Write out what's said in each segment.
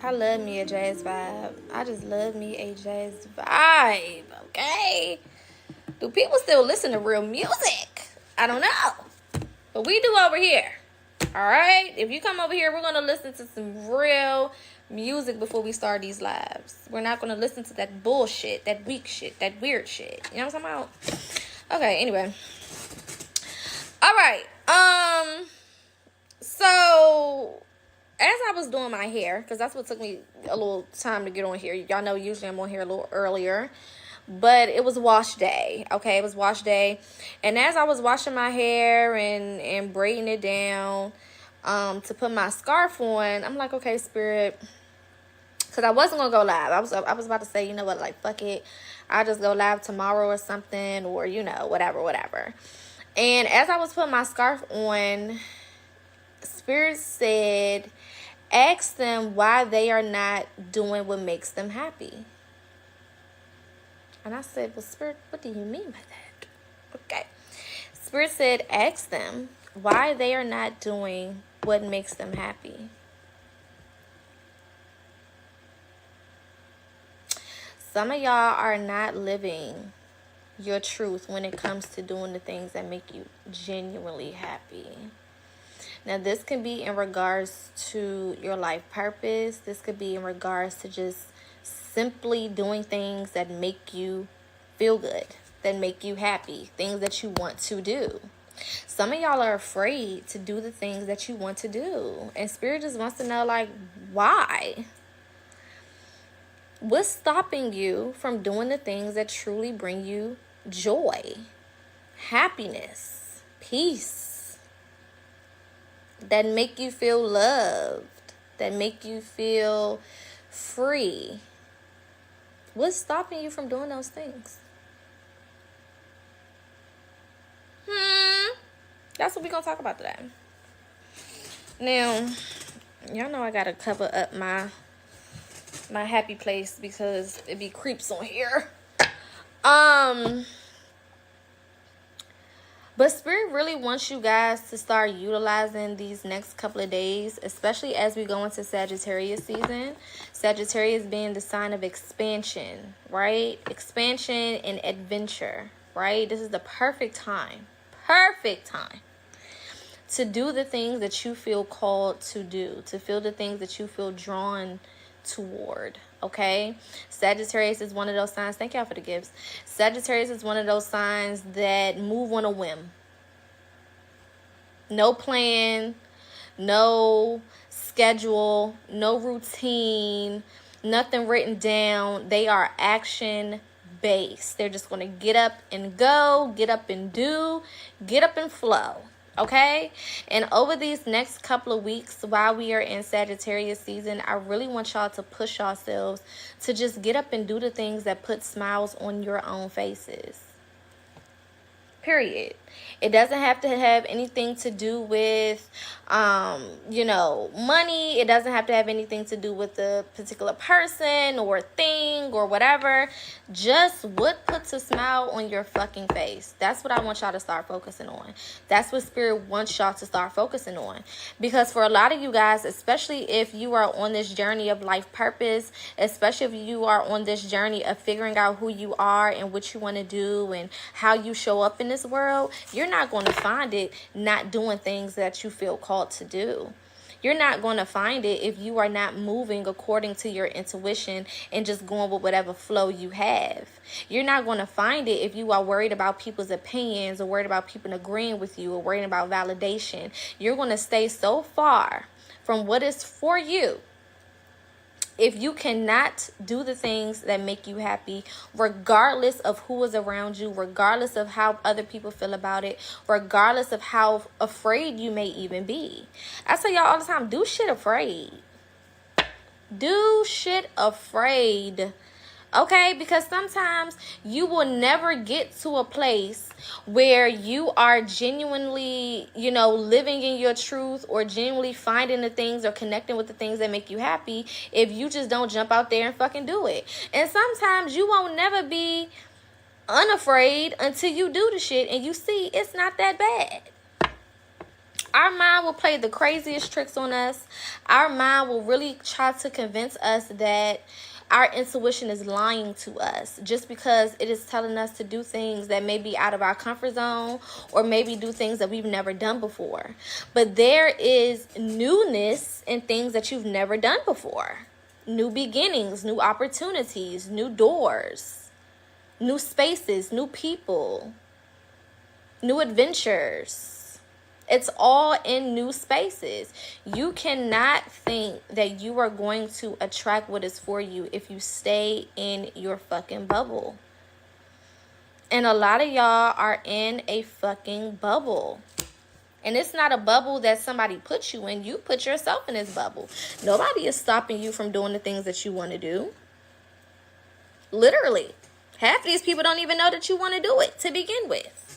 I love me a jazz vibe. I just love me a jazz vibe, okay? Do people still listen to real music? I don't know. But we do over here. Alright? If you come over here, we're going to listen to some real music before we start these lives. We're not going to listen to that bullshit, that weak shit, that weird shit. You know what I'm talking about? Okay, anyway. Alright. So as I was doing my hair, because that's what took me a little time to get on here. Y'all know usually I'm on here a little earlier. But it was wash day. Okay, it was wash day. And as I was washing my hair and braiding it down to put my scarf on, I'm like, okay, Spirit. Because I wasn't going to go live. I was about to say, you know what, like, fuck it. I'll just go live tomorrow or something. Or, you know, whatever. And as I was putting my scarf on, Spirit said, ask them why they are not doing what makes them happy. And I said, well, Spirit, what do you mean by that? Okay. Spirit said, ask them why they are not doing what makes them happy. Some of y'all are not living your truth when it comes to doing the things that make you genuinely happy. Now, this can be in regards to your life purpose. This could be in regards to just simply doing things that make you feel good, that make you happy, things that you want to do. Some of y'all are afraid to do the things that you want to do. And Spirit just wants to know, like, why? What's stopping you from doing the things that truly bring you joy, happiness, peace, that make you feel loved, that make you feel free? What's stopping you from doing those things? That's what we're going to talk about today. Now, y'all know I got to cover up my happy place because it be creeps on here. But Spirit really wants you guys to start utilizing these next couple of days, especially as we go into Sagittarius season. Sagittarius being the sign of expansion, right? Expansion and adventure, right? This is the perfect time to do the things that you feel called to do, to feel the things that you feel drawn toward. Okay, Sagittarius is one of those signs. Thank y'all for the gifts. Sagittarius is one of those signs that move on a whim. No plan, no schedule, no routine, nothing written down. They are action based. They're just going to get up and go, get up and do, get up and flow. Okay, and over these next couple of weeks while we are in Sagittarius season, I really want y'all to push yourselves to just get up and do the things that put smiles on your own faces. Period. It doesn't have to have anything to do with, money. It doesn't have to have anything to do with a particular person or thing or whatever. Just what puts a smile on your fucking face. That's what I want y'all to start focusing on. That's what Spirit wants y'all to start focusing on. Because for a lot of you guys, especially if you are on this journey of life purpose, especially if you are on this journey of figuring out who you are and what you want to do and how you show up in this world, you're not going to find it not doing things that you feel called to do. You're not going to find it if you are not moving according to your intuition and just going with whatever flow you have. You're not going to find it if you are worried about people's opinions or worried about people agreeing with you or worried about validation. You're going to stay so far from what is for you if you cannot do the things that make you happy, regardless of who is around you, regardless of how other people feel about it, regardless of how afraid you may even be. I tell y'all all the time, do shit afraid. Do shit afraid. Okay, because sometimes you will never get to a place where you are genuinely, living in your truth or genuinely finding the things or connecting with the things that make you happy if you just don't jump out there and fucking do it. And sometimes you won't never be unafraid until you do the shit and you see it's not that bad. Our mind will play the craziest tricks on us. Our mind will really try to convince us that our intuition is lying to us just because it is telling us to do things that may be out of our comfort zone, or maybe do things that we've never done before. But there is newness in things that you've never done before. New beginnings, new opportunities, new doors, new spaces, new people, new adventures. It's all in new spaces. You cannot think that you are going to attract what is for you if you stay in your fucking bubble. And a lot of y'all are in a fucking bubble. And it's not a bubble that somebody put you in. You put yourself in this bubble. Nobody is stopping you from doing the things that you want to do. Literally. Half of these people don't even know that you want to do it to begin with.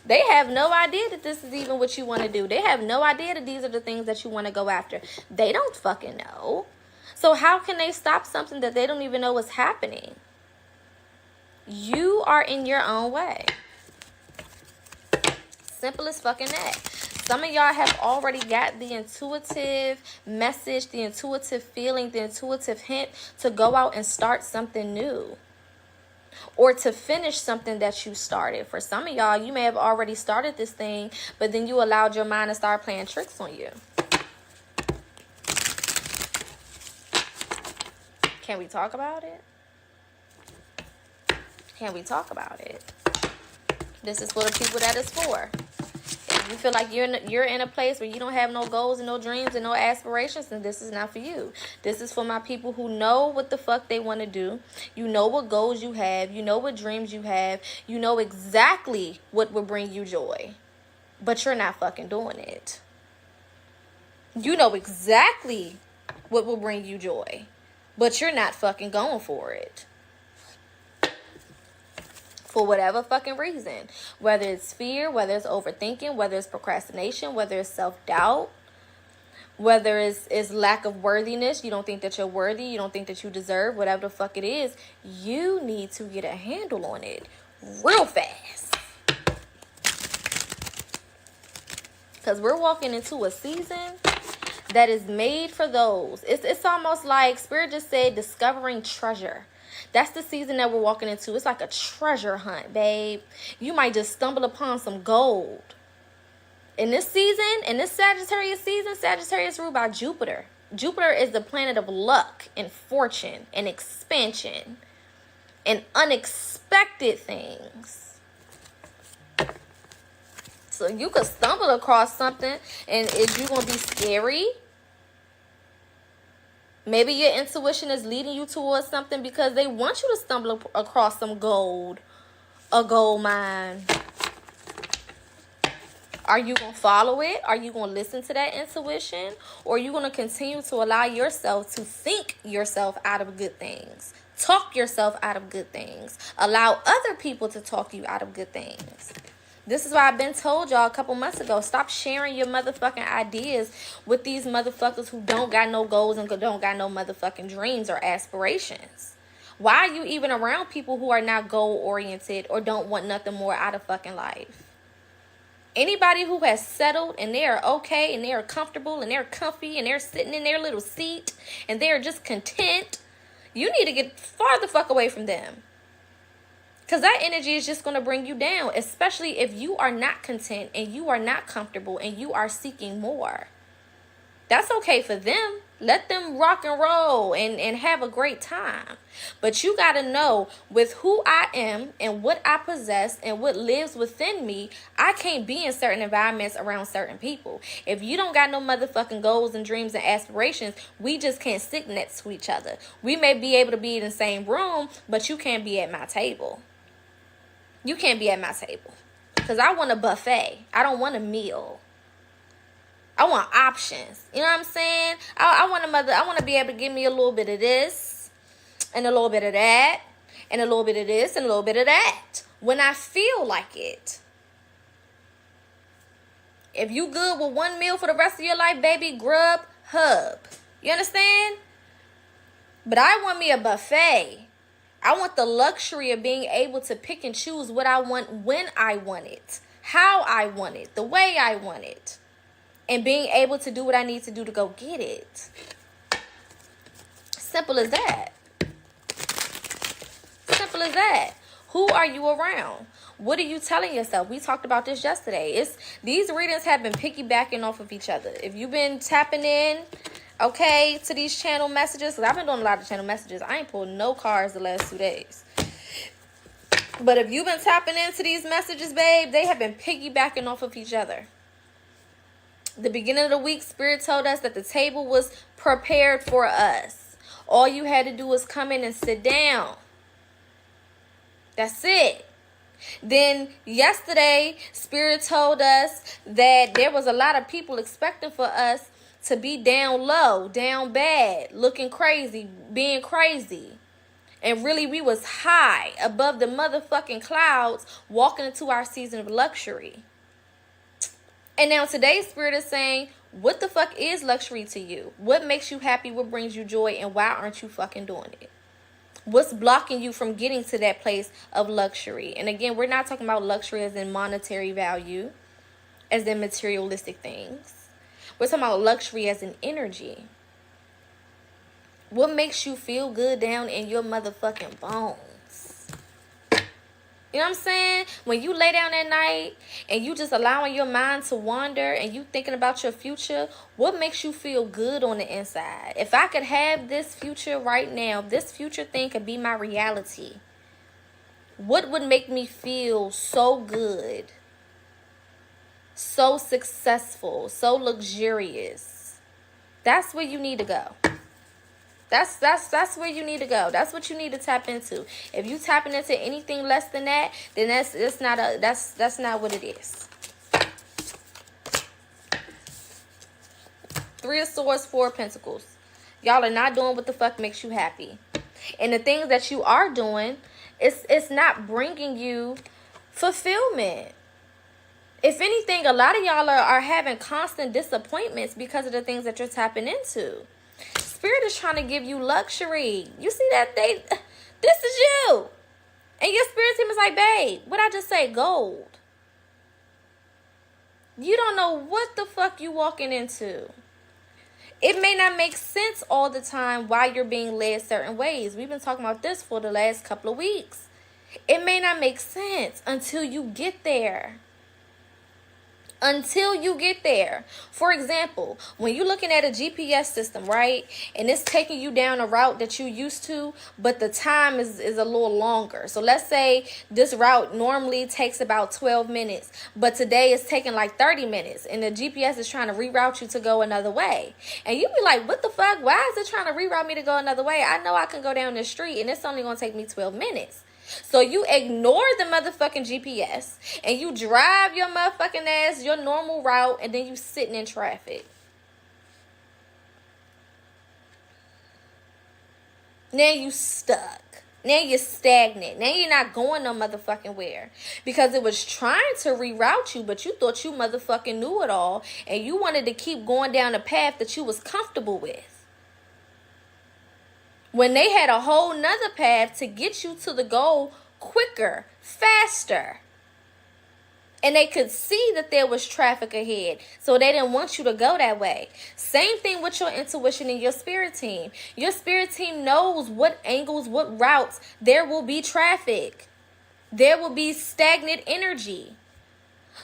They have no idea that this is even what you want to do. They have no idea that these are the things that you want to go after. They don't fucking know. So how can they stop something that they don't even know is happening? You are in your own way. Simple as fucking that. Some of y'all have already got the intuitive message, the intuitive feeling, the intuitive hint to go out and start something new. Or to finish something that you started. For some of y'all, you may have already started this thing, but then you allowed your mind to start playing tricks on you. Can we talk about it? Can we talk about it? This is for the people that it's for. If you feel like you're in a place where you don't have no goals and no dreams and no aspirations, then this is not for you. This is for my people who know what the fuck they want to do. You know what goals you have. You know what dreams you have. You know exactly what will bring you joy. But you're not fucking doing it. You know exactly what will bring you joy. But you're not fucking going for it. For whatever fucking reason. Whether it's fear, whether it's overthinking, whether it's procrastination, whether it's self-doubt, whether it's lack of worthiness. You don't think that you're worthy. You don't think that you deserve. Whatever the fuck it is. You need to get a handle on it real fast. Because we're walking into a season that is made for those. It's almost like Spirit just said discovering treasure. That's the season that we're walking into. It's like a treasure hunt, babe. You might just stumble upon some gold. In this season, in this Sagittarius season, Sagittarius ruled by Jupiter. Jupiter is the planet of luck and fortune and expansion and unexpected things. So you could stumble across something, and is you going to be scary? Maybe your intuition is leading you towards something because they want you to stumble across some gold, a gold mine. Are you going to follow it? Are you going to listen to that intuition? Or are you going to continue to allow yourself to think yourself out of good things? Talk yourself out of good things. Allow other people to talk you out of good things. This is why I've been told y'all a couple months ago, stop sharing your motherfucking ideas with these motherfuckers who don't got no goals and don't got no motherfucking dreams or aspirations. Why are you even around people who are not goal-oriented or don't want nothing more out of fucking life? Anybody who has settled and they are okay and they are comfortable and they're comfy and they're sitting in their little seat and they're just content, you need to get far the fuck away from them. Because that energy is just going to bring you down, especially if you are not content and you are not comfortable and you are seeking more. That's okay for them. Let them rock and roll and have a great time. But you got to know with who I am and what I possess and what lives within me, I can't be in certain environments around certain people. If you don't got no motherfucking goals and dreams and aspirations, we just can't sit next to each other. We may be able to be in the same room, but you can't be at my table. You can't be at my table. Because I want a buffet. I don't want a meal. I want options. You know what I'm saying? I want to be able to give me a little bit of this and a little bit of that and a little bit of this and a little bit of that when I feel like it. If you good with one meal for the rest of your life, baby, grub, hub. You understand? But I want me a buffet. I want the luxury of being able to pick and choose what I want when I want it, how I want it, the way I want it. and being able to do what I need to do to go get it. Simple as that. Simple as that. Who are you around? What are you telling yourself? We talked about this yesterday. These readings have been piggybacking off of each other. If you've been tapping in, okay, to these channel messages, because I've been doing a lot of channel messages. I ain't pulled no cards the last 2 days. But if you've been tapping into these messages, babe, they have been piggybacking off of each other. The beginning of the week, Spirit told us that the table was prepared for us. All you had to do was come in and sit down. That's it. Then yesterday, Spirit told us that there was a lot of people expecting for us to be down low, down bad, looking crazy, being crazy. And really, we was high above the motherfucking clouds, walking into our season of luxury. And now today's Spirit is saying, what the fuck is luxury to you? What makes you happy? What brings you joy? And why aren't you fucking doing it? What's blocking you from getting to that place of luxury? And again, we're not talking about luxury as in monetary value, as in materialistic things. We're talking about luxury as an energy. What makes you feel good down in your motherfucking bones? You know what I'm saying? When you lay down at night and you just allowing your mind to wander and you thinking about your future, what makes you feel good on the inside? If I could have this future right now, this future thing could be my reality, what would make me feel so good, so successful, so luxurious? That's where you need to go. That's where you need to go. That's what you need to tap into. If you tapping into anything less than that, then that's not what it is. 3 of Swords, 4 of Pentacles. Y'all are not doing what the fuck makes you happy. And the things that you are doing, it's not bringing you fulfillment. If anything, a lot of y'all are having constant disappointments because of the things that you're tapping into. Spirit is trying to give you luxury. You see that this is you. And your spirit team is like, babe, what I just say? Gold. You don't know what the fuck you walking into. It may not make sense all the time why you're being led certain ways. We've been talking about this for the last couple of weeks. It may not make sense until you get there. Until you get there. For example, when you're looking at a GPS system, right? And it's taking you down a route that you used to, but the time is a little longer. So let's say this route normally takes about 12 minutes, but today it's taking like 30 minutes. And the GPS is trying to reroute you to go another way. And you be like, what the fuck? Why is it trying to reroute me to go another way? I know I can go down the street and it's only going to take me 12 minutes. So you ignore the motherfucking GPS and you drive your motherfucking ass your normal route and then you sitting in traffic. Now you stuck. Now you're stagnant. Now you're not going no motherfucking where. Because it was trying to reroute you, but you thought you motherfucking knew it all and you wanted to keep going down a path that you was comfortable with. When they had a whole nother path to get you to the goal quicker, faster. And they could see that there was traffic ahead, so they didn't want you to go that way. Same thing with your intuition and your spirit team. Your spirit team knows what angles, what routes there will be traffic. There will be stagnant energy.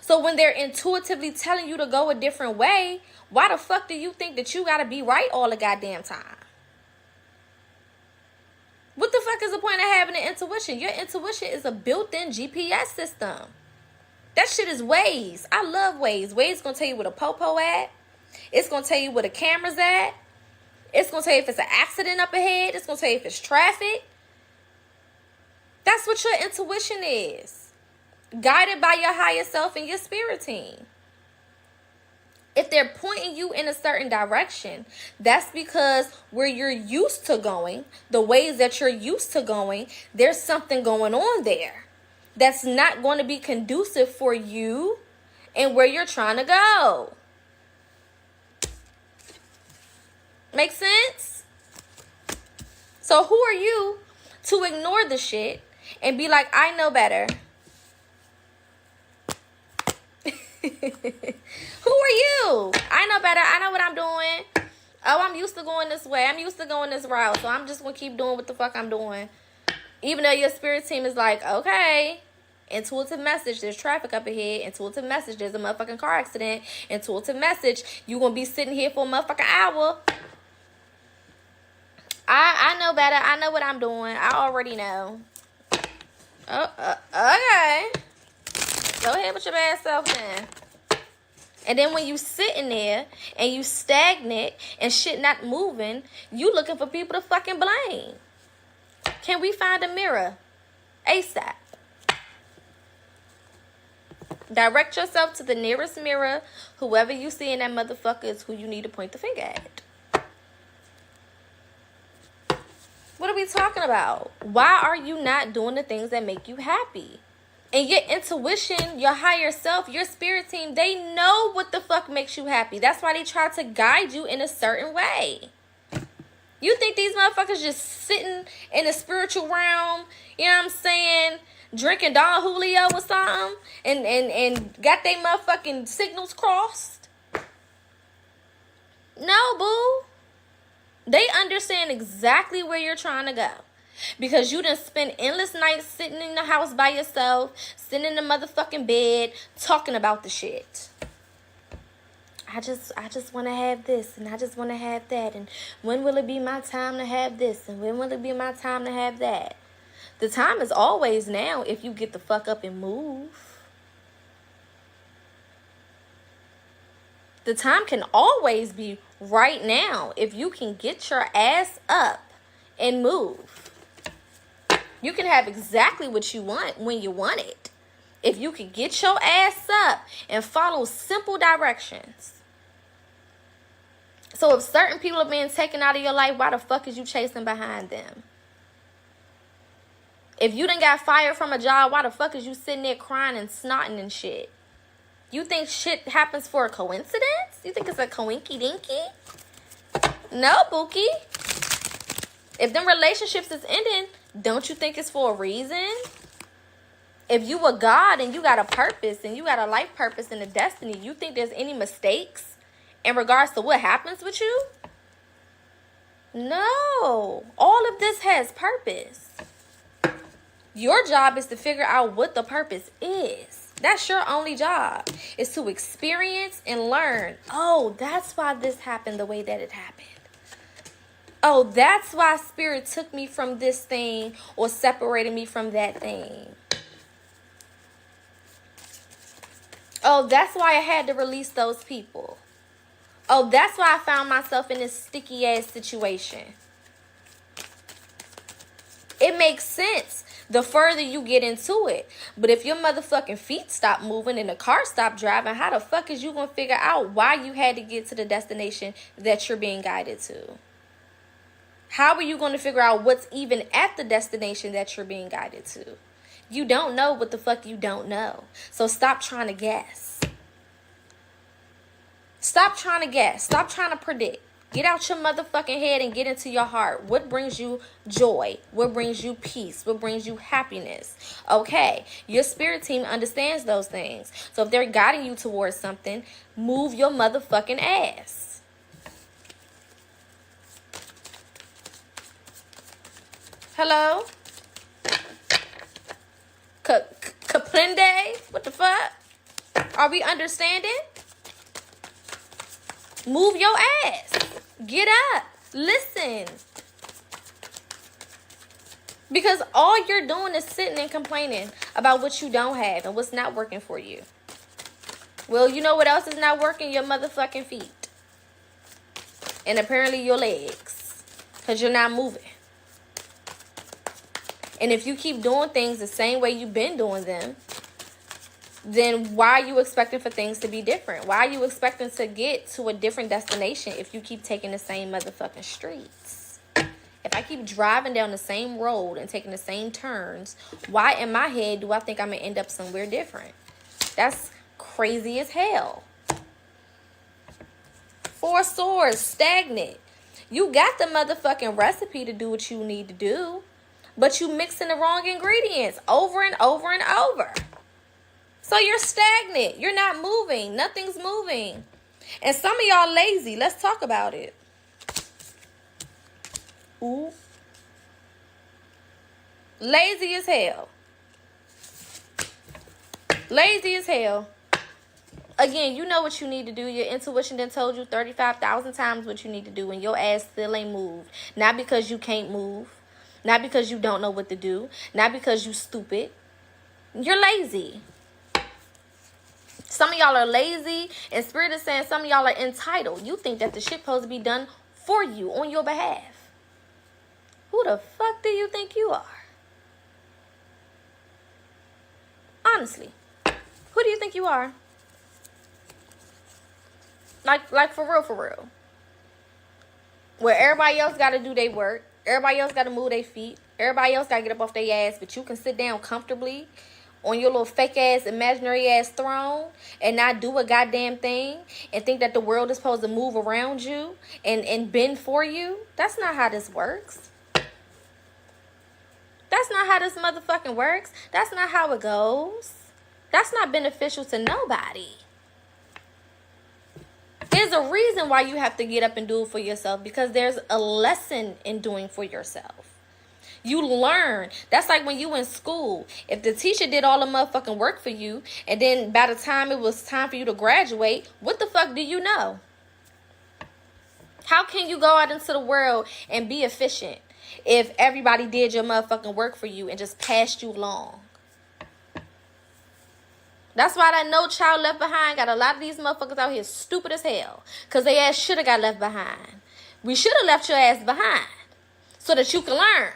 So when they're intuitively telling you to go a different way, why the fuck do you think that you got to be right all the goddamn time? What the fuck is the point of having an intuition? Your intuition is a built-in GPS system. That shit is Waze. I love Waze. Waze is going to tell you where the popo at. It's going to tell you where the camera's at. It's going to tell you if it's an accident up ahead. It's going to tell you if it's traffic. That's what your intuition is. Guided by your higher self and your spirit team. If they're pointing you in a certain direction, that's because where you're used to going, the ways that you're used to going, there's something going on there that's not going to be conducive for you and where you're trying to go. Make sense? So who are you to ignore the shit and be like, I know better? Who are you? I know better. I know what I'm doing. Oh, I'm used to going this way. I'm used to going this route. So I'm just going to keep doing what the fuck I'm doing. Even though your spirit team is like, okay, intuitive message, there's traffic up ahead. Intuitive message, there's a motherfucking car accident. Intuitive message, you going to be sitting here for a motherfucking hour. I know better. I know what I'm doing. I already know. Okay. Go ahead with your bad self then. And then when you sitting there and you stagnant and shit not moving, you looking for people to fucking blame. Can we find a mirror? ASAP. Direct yourself to the nearest mirror. Whoever you see in that motherfucker is who you need to point the finger at. What are we talking about? Why are you not doing the things that make you happy? And your intuition, your higher self, your spirit team, they know what the fuck makes you happy. That's why they try to guide you in a certain way. You think these motherfuckers just sitting in the spiritual realm, you know what I'm saying, drinking Don Julio or something, and got they motherfucking signals crossed? No, boo. They understand exactly where you're trying to go. Because you done spend endless nights sitting in the house by yourself, sitting in the motherfucking bed, talking about the shit. I just want to have this, and I just want to have that, and when will it be my time to have this, and when will it be my time to have that? The time is always now if you get the fuck up and move. The time can always be right now if you can get your ass up and move. You can have exactly what you want when you want it. If you can get your ass up and follow simple directions. So if certain people are being taken out of your life, why the fuck is you chasing behind them? If you done got fired from a job, why the fuck is you sitting there crying and snotting and shit? You think shit happens for a coincidence? You think it's a coinky dinky? No, Bookie. If them relationships is ending, don't you think it's for a reason? If you a God and you got a purpose and you got a life purpose and a destiny, you think there's any mistakes in regards to what happens with you? No. All of this has purpose. Your job is to figure out what the purpose is. That's your only job, is to experience and learn. Oh, that's why this happened the way that it happened. Oh, that's why spirit took me from this thing or separated me from that thing. Oh, that's why I had to release those people. Oh, that's why I found myself in this sticky ass situation. It makes sense the further you get into it. But if your motherfucking feet stop moving and the car stop driving, how the fuck is you going to figure out why you had to get to the destination that you're being guided to? How are you going to figure out what's even at the destination that you're being guided to? You don't know what the fuck you don't know. So stop trying to guess. Stop trying to guess. Stop trying to predict. Get out your motherfucking head and get into your heart. What brings you joy? What brings you peace? What brings you happiness? Okay, your spirit team understands those things. So if they're guiding you towards something, move your motherfucking ass. Hello? Kaplende? What the fuck? Are we understanding? Move your ass. Get up. Listen. Because all you're doing is sitting and complaining about what you don't have and what's not working for you. Well, you know what else is not working? Your motherfucking feet. And apparently your legs. Because you're not moving. And if you keep doing things the same way you've been doing them, then why are you expecting for things to be different? Why are you expecting to get to a different destination if you keep taking the same motherfucking streets? If I keep driving down the same road and taking the same turns, why in my head do I think I'm going to end up somewhere different? That's crazy as hell. Four swords, stagnant. You got the motherfucking recipe to do what you need to do, but you mixing the wrong ingredients over and over and over. So you're stagnant. You're not moving. Nothing's moving. And some of y'all lazy. Let's talk about it. Ooh. Lazy as hell. Lazy as hell. Again, you know what you need to do. Your intuition done told you 35,000 times what you need to do, and your ass still ain't moved. Not because you can't move. Not because you don't know what to do. Not because you stupid. You're lazy. Some of y'all are lazy, and Spirit is saying some of y'all are entitled. You think that the shit supposed to be done for you, on your behalf. Who the fuck do you think you are? Honestly. Who do you think you are? Like for real. Where everybody else got to do their work. Everybody else got to move their feet. Everybody else got to get up off their ass. But you can sit down comfortably on your little fake ass, imaginary ass throne and not do a goddamn thing and think that the world is supposed to move around you and bend for you. That's not how this works. That's not how this motherfucking works. That's not how it goes. That's not beneficial to nobody. There's a reason why you have to get up and do it for yourself, because there's a lesson in doing for yourself. You learn. That's like when you in school. If the teacher did all the motherfucking work for you, and then by the time it was time for you to graduate, what the fuck do you know? How can you go out into the world and be efficient if everybody did your motherfucking work for you and just passed you along? That's why that No Child Left Behind got a lot of these motherfuckers out here stupid as hell. Because they ass should have got left behind. We should have left your ass behind so that you can learn.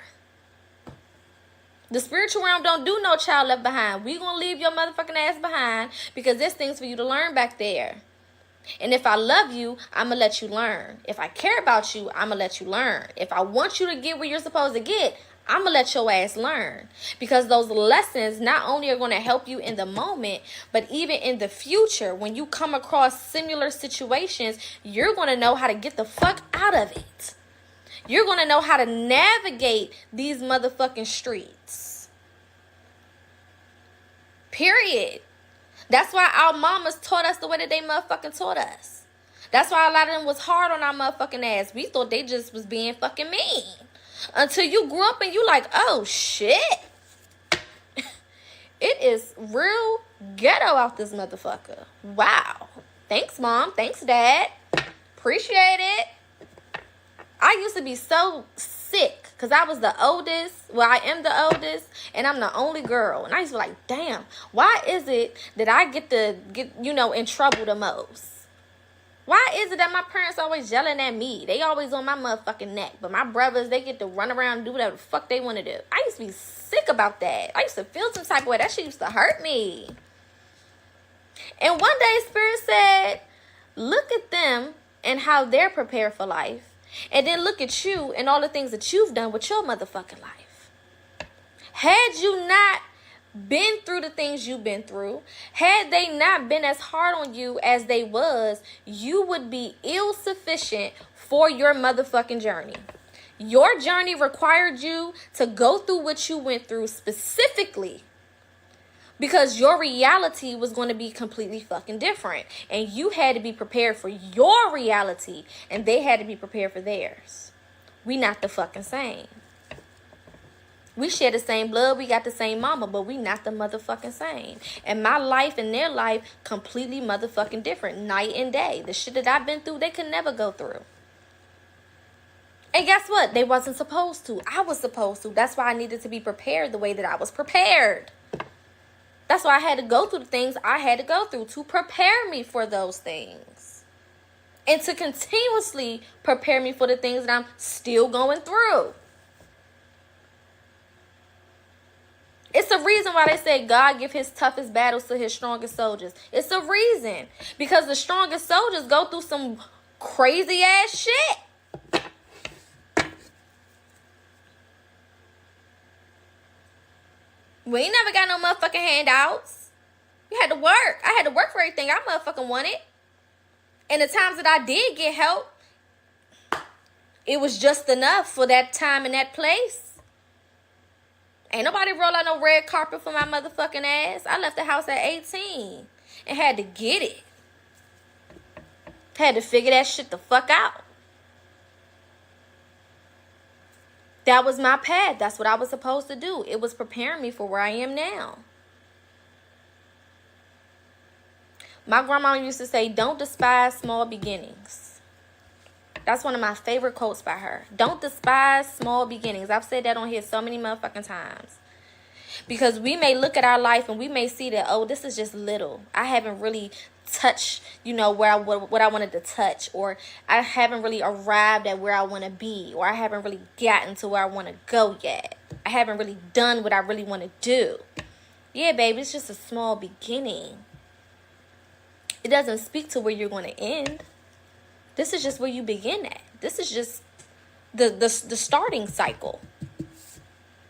The spiritual realm don't do no child left behind. We gonna leave your motherfucking ass behind because there's things for you to learn back there. And if I love you, I'm gonna let you learn. If I care about you, I'm gonna let you learn. If I want you to get where you're supposed to get, I'm gonna let your ass learn. Because those lessons not only are gonna help you in the moment, but even in the future, when you come across similar situations, you're gonna know how to get the fuck out of it. You're going to know how to navigate these motherfucking streets. Period. That's why our mamas taught us the way that they motherfucking taught us. That's why a lot of them was hard on our motherfucking ass. We thought they just was being fucking mean. Until you grew up and you like, oh shit. It is real ghetto out this motherfucker. Wow. Thanks, Mom. Thanks, Dad. Appreciate it. I used to be so sick because I was the oldest. Well, I am the oldest, and I'm the only girl. And I used to be like, damn, why is it that I get in trouble the most? Why is it that my parents always yelling at me? They always on my motherfucking neck. But my brothers, they get to run around and do whatever the fuck they want to do. I used to be sick about that. I used to feel some type of way. That shit used to hurt me. And one day, Spirit said, look at them and how they're prepared for life. And then look at you and all the things that you've done with your motherfucking life. Had you not been through the things you've been through, had they not been as hard on you as they was, you would be ill-sufficient for your motherfucking journey. Your journey required you to go through what you went through specifically because your reality was going to be completely fucking different. And you had to be prepared for your reality. And they had to be prepared for theirs. We not the fucking same. We share the same blood. We got the same mama. But we not the motherfucking same. And my life and their life completely motherfucking different. Night and day. The shit that I've been through, they could never go through. And guess what? They wasn't supposed to. I was supposed to. That's why I needed to be prepared the way that I was prepared. That's why I had to go through the things I had to go through to prepare me for those things. And to continuously prepare me for the things that I'm still going through. It's a reason why they say God give his toughest battles to his strongest soldiers. It's a reason. Because the strongest soldiers go through some crazy ass shit. We ain't never got no motherfucking handouts. You had to work. I had to work for everything I motherfucking wanted. And the times that I did get help, it was just enough for that time and that place. Ain't nobody roll out no red carpet for my motherfucking ass. I left the house at 18 and had to get it. Had to figure that shit the fuck out. That was my path. That's what I was supposed to do. It was preparing me for where I am now. My grandma used to say, don't despise small beginnings. That's one of my favorite quotes by her. Don't despise small beginnings. I've said that on here so many motherfucking times. Because we may look at our life and we may see that, oh, this is just little. I haven't really touched, what I wanted to touch. Or I haven't really arrived at where I want to be. Or I haven't really gotten to where I want to go yet. I haven't really done what I really want to do. Yeah, baby, it's just a small beginning. It doesn't speak to where you're going to end. This is just where you begin at. This is just the starting cycle.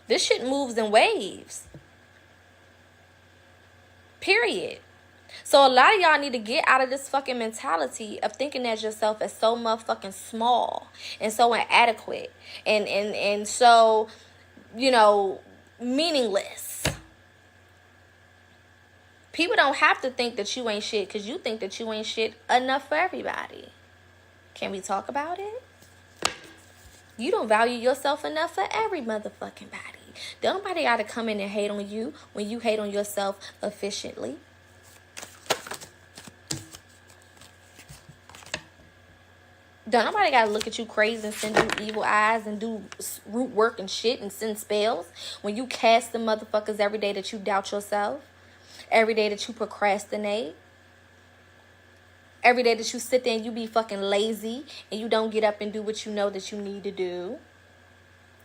This shit moves in waves. Period. So a lot of y'all need to get out of this fucking mentality of thinking of yourself as so motherfucking small and so inadequate and so, meaningless. People don't have to think that you ain't shit because you think that you ain't shit enough for everybody. Can we talk about it? You don't value yourself enough for every motherfucking body. Don't nobody gotta come in and hate on you when you hate on yourself efficiently. Don't nobody gotta look at you crazy and send you evil eyes and do root work and shit and send spells when you cast the motherfuckers every day that you doubt yourself. Every day that you procrastinate. Every day that you sit there and you be fucking lazy and you don't get up and do what you know that you need to do.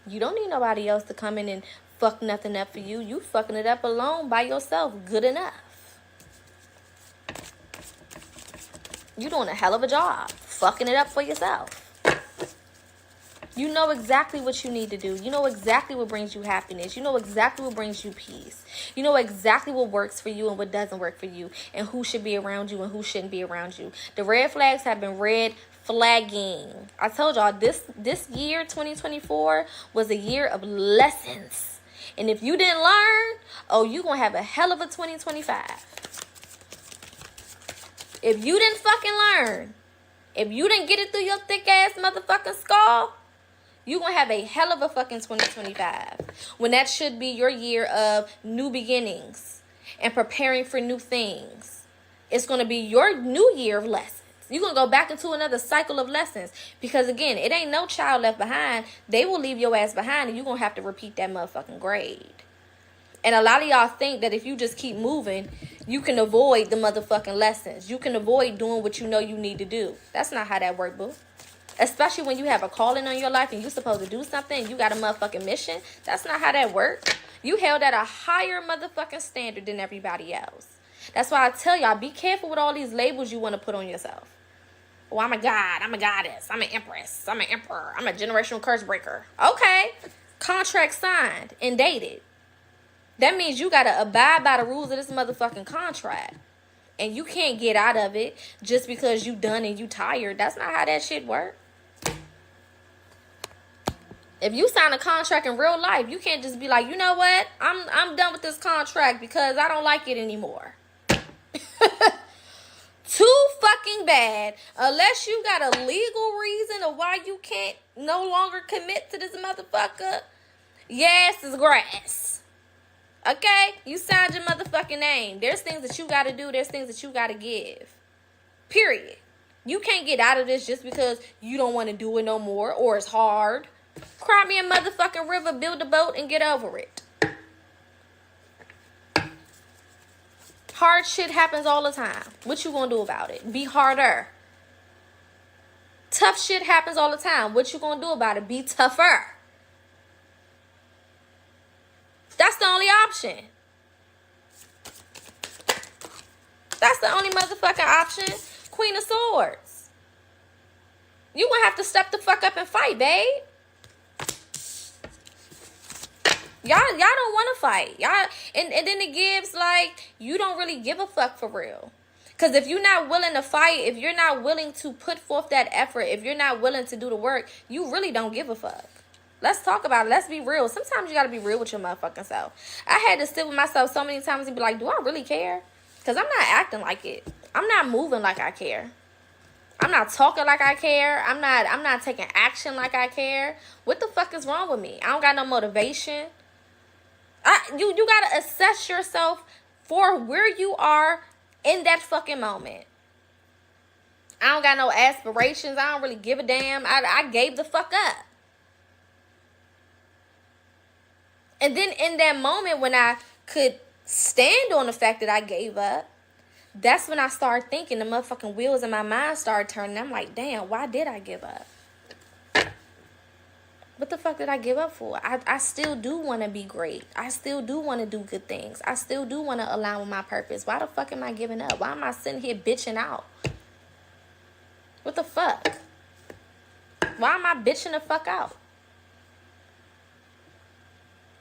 You don't need nobody else to come in and fuck nothing up for you. You fucking it up alone by yourself. Good enough. You doing a hell of a job fucking it up for yourself. You know exactly what you need to do. You know exactly what brings you happiness. You know exactly what brings you peace. You know exactly what works for you and what doesn't work for you. And who should be around you and who shouldn't be around you. The red flags have been red flagging. I told y'all this year, 2024, was a year of lessons. And if you didn't learn, you're going to have a hell of a 2025. If you didn't fucking learn, if you didn't get it through your thick ass motherfucking skull, you're going to have a hell of a fucking 2025. When that should be your year of new beginnings and preparing for new things. It's going to be your new year of lessons. You're going to go back into another cycle of lessons. Because, again, it ain't no child left behind. They will leave your ass behind and you're going to have to repeat that motherfucking grade. And a lot of y'all think that if you just keep moving, you can avoid the motherfucking lessons. You can avoid doing what you know you need to do. That's not how that works, boo. Especially when you have a calling on your life and you're supposed to do something and you got a motherfucking mission. That's not how that works. You held at a higher motherfucking standard than everybody else. That's why I tell y'all, be careful with all these labels you want to put on yourself. Oh, I'm a god. I'm a goddess. I'm an empress. I'm an emperor. I'm a generational curse breaker. Okay. Contract signed and dated. That means you got to abide by the rules of this motherfucking contract. And you can't get out of it just because you done and you tired. That's not how that shit works. If you sign a contract in real life, you can't just be like, you know what? I'm done with this contract because I don't like it anymore. Too fucking bad. Unless you got a legal reason of why you can't no longer commit to this motherfucker. Yes, it's grass. Okay? You signed your motherfucking name. There's things that you got to do. There's things that you got to give. Period. You can't get out of this just because you don't want to do it no more or it's hard. Cry me a motherfucking river, build a boat, and get over it. Hard shit happens all the time. What you gonna do about it? Be harder. Tough shit happens all the time. What you gonna do about it? Be tougher. That's the only option. That's the only motherfucking option. Queen of Swords. You gonna have to step the fuck up and fight, babe. Y'all don't want to fight. Y'all, and then it gives like you don't really give a fuck for real. Because if you're not willing to fight, if you're not willing to put forth that effort, if you're not willing to do the work, you really don't give a fuck. Let's talk about it. Let's be real. Sometimes you got to be real with your motherfucking self. I had to sit with myself so many times and be like, do I really care? Because I'm not acting like it. I'm not moving like I care. I'm not talking like I care. I'm not taking action like I care. What the fuck is wrong with me? I don't got no motivation. You gotta assess yourself for where you are in that fucking moment. I don't got no aspirations. I don't really give a damn. I gave the fuck up. And then in that moment when I could stand on the fact that I gave up, that's when I started thinking, the motherfucking wheels in my mind started turning. I'm like, damn, why did I give up? What the fuck did I give up for? I still do want to be great. I still do want to do good things. I still do want to align with my purpose. Why the fuck am I giving up? Why am I sitting here bitching out? What the fuck? Why am I bitching the fuck out?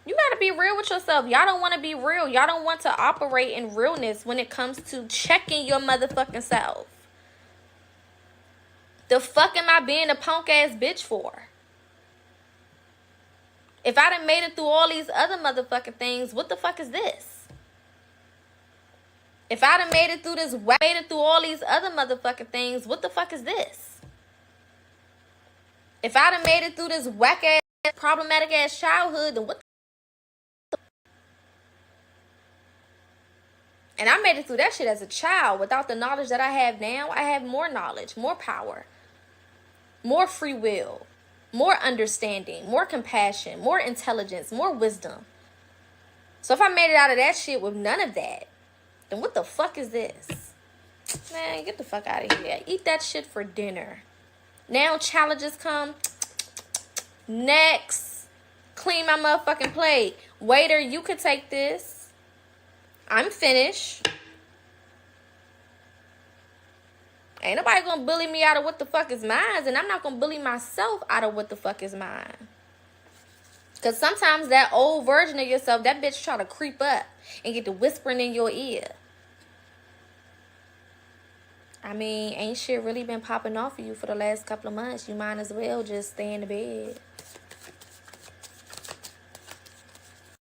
You gotta be real with yourself. Y'all don't want to be real. Y'all don't want to operate in realness when it comes to checking your motherfucking self. The fuck am I being a punk ass bitch for? If I done made it through all these other motherfucking things, what the fuck is this? If I done made it through all these other motherfucking things, what the fuck is this? If I done made it through this whack ass, problematic ass childhood, then what the... And I made it through that shit as a child. Without the knowledge that I have now, I have more knowledge, more power, more free will, more understanding, more compassion, more intelligence, more wisdom. So if I made it out of that shit with none of that, then what the fuck is this? Man, get the fuck out of here. Eat that shit for dinner. Now challenges come. Next. Clean my motherfucking plate. Waiter, you could take this. I'm finished. Ain't nobody gonna bully me out of what the fuck is mine, and I'm not gonna bully myself out of what the fuck is mine. Because sometimes that old version of yourself, that bitch try to creep up and get to whispering in your ear. I mean, ain't shit really been popping off of you for the last couple of months. You might as well just stay in the bed.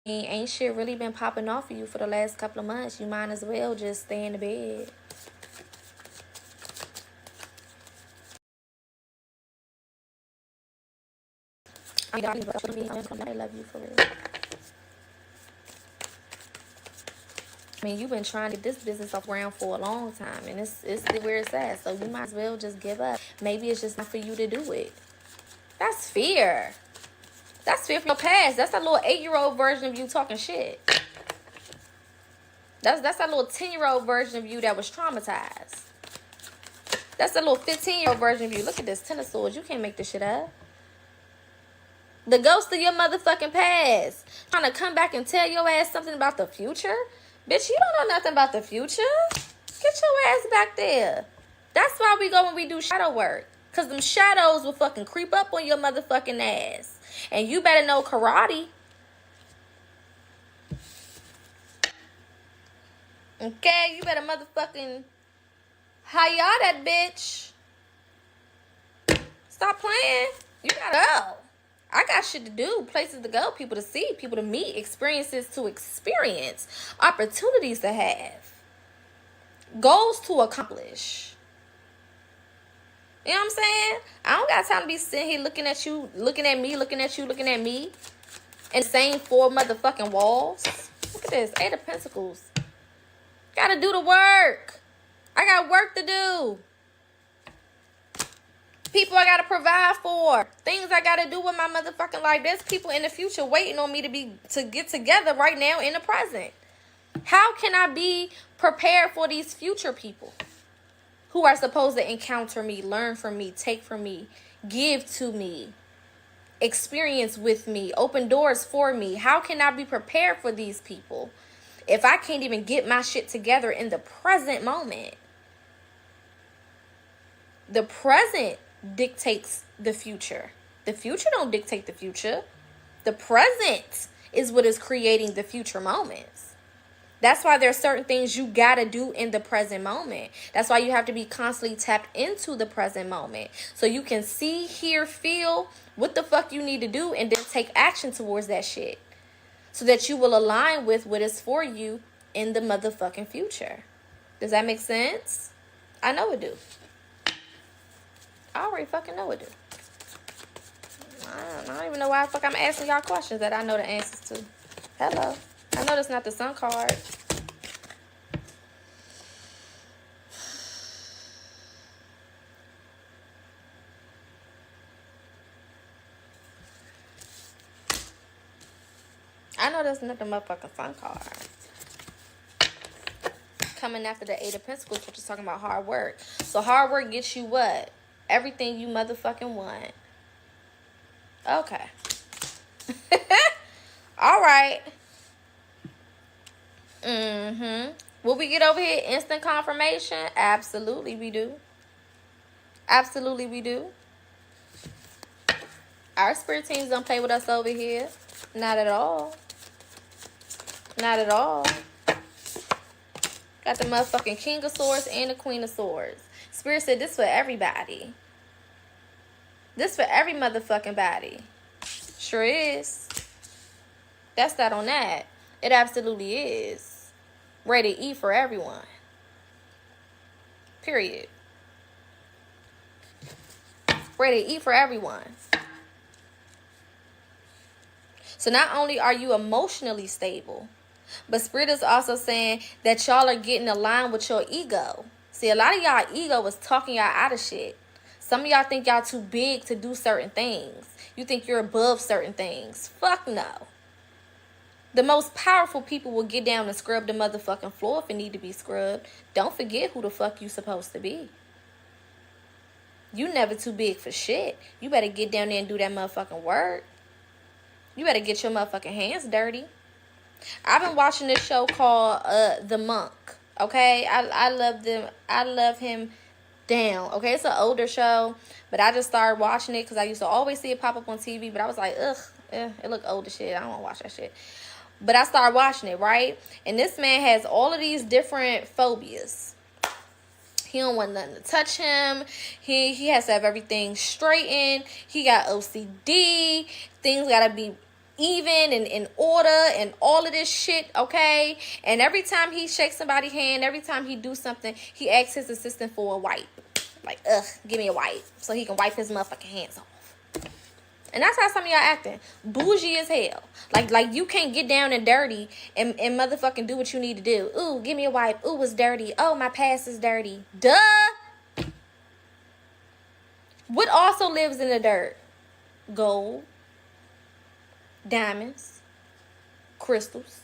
Ain't shit really been popping off of you for the last couple of months. You might as well just stay in the bed. I love you for real. I mean, you've been trying to get this business off around for a long time, and it's where it's at. So you might as well just give up. Maybe it's just not for you to do it. That's fear. That's fear from your past. That's that little 8-year-old version of you talking shit. That's that little 10-year-old version of you that was traumatized. That's that little 15-year-old version of you. Look at this, 10 of swords. You can't make this shit up. The ghost of your motherfucking past. Trying to come back and tell your ass something about the future? Bitch, you don't know nothing about the future. Get your ass back there. That's why we go when we do shadow work. Because them shadows will fucking creep up on your motherfucking ass. And you better know karate. Okay, you better motherfucking hi-ya that bitch. Stop playing. You gotta go. I got shit to do, places to go, people to see, people to meet, experiences to experience, opportunities to have, goals to accomplish. You know what I'm saying? I don't got time to be sitting here looking at you, looking at me, looking at you, looking at me, and the same 4 motherfucking walls. Look at this, 8 of Pentacles. Gotta do the work. I got work to do. People I gotta provide for. Things I gotta do with my motherfucking life. There's people in the future waiting on me to get together right now in the present. How can I be prepared for these future people who are supposed to encounter me, learn from me, take from me, give to me, experience with me, open doors for me? How can I be prepared for these people if I can't even get my shit together in the present moment? The present dictates the future. The future don't dictate the future. The present is what is creating the future moments. That's why there's certain things you gotta do in the present moment. That's why you have to be constantly tapped into the present moment. So you can see, hear, feel what the fuck you need to do and then take action towards that shit. So that you will align with what is for you in the motherfucking future. Does that make sense? I know it do. I already fucking know it do. I don't even know why the fuck I'm asking y'all questions that I know the answers to. Hello. I know that's not the sun card. I know that's not the motherfucking sun card. Coming after the Eight of Pentacles, which is talking about hard work. So hard work gets you what? Everything you motherfucking want. Okay. All right. Will we get over here instant confirmation? Absolutely we do. Absolutely we do. Our spirit teams don't play with us over here. Not at all. Not at all. Got the motherfucking King of Swords and the Queen of Swords. Spirit said this for everybody. This for every motherfucking body. Sure is. That's that on that. It absolutely is. Ready to eat for everyone. Period. Ready to eat for everyone. So not only are you emotionally stable, but Spirit is also saying that y'all are getting aligned with your ego. See, a lot of y'all ego is talking y'all out of shit. Some of y'all think y'all too big to do certain things. You think you're above certain things. Fuck no. The most powerful people will get down and scrub the motherfucking floor if it need to be scrubbed. Don't forget who the fuck you supposed to be. You never too big for shit. You better get down there and do that motherfucking work. You better get your motherfucking hands dirty. I've been watching this show called The Monk. Okay? I love them. I love him down. Okay? It's an older show, but I just started watching it because I used to always see it pop up on TV, but I was like, it look old as shit. I don't want to watch that shit. But I started watching it, right? And this man has all of these different phobias. He don't want nothing to touch him. He has to have everything straightened. He got OCD. Things got to be even and in order and all of this shit, okay? And every time he shakes somebody's hand, every time he do something, he asks his assistant for a wipe. Like, give me a wipe so he can wipe his motherfucking hands off. And that's how some of y'all acting. Bougie as hell. Like you can't get down and dirty and motherfucking do what you need to do. Ooh, give me a wipe. Ooh, it's dirty. Oh, my past is dirty. Duh. What also lives in the dirt? Gold. Diamonds. Crystals.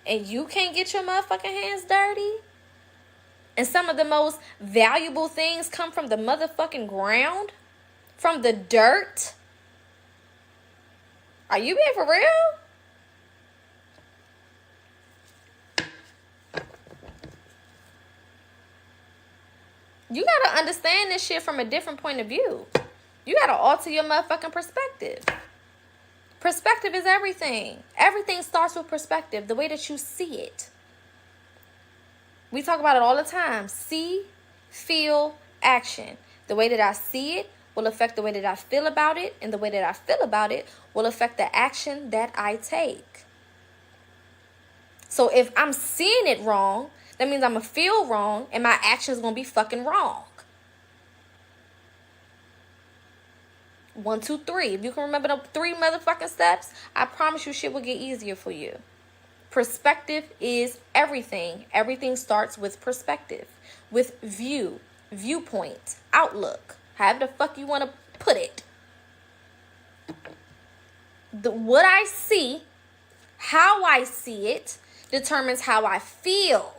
And you can't get your motherfucking hands dirty? And some of the most valuable things come from the motherfucking ground? From the dirt? Are you being for real? You gotta understand this shit from a different point of view. You gotta alter your motherfucking perspective. Perspective is everything. Everything starts with perspective, the way that you see it. We talk about it all the time. See, feel, action. The way that I see it will affect the way that I feel about it, and the way that I feel about it will affect the action that I take. So if I'm seeing it wrong, that means I'm going to feel wrong, and my action is going to be fucking wrong. 1, 2, 3. If you can remember the 3 motherfucking steps, I promise you shit will get easier for you. Perspective is everything. Everything starts with perspective, with view, viewpoint, outlook. However the fuck you want to put it. What I see, how I see it, determines how I feel.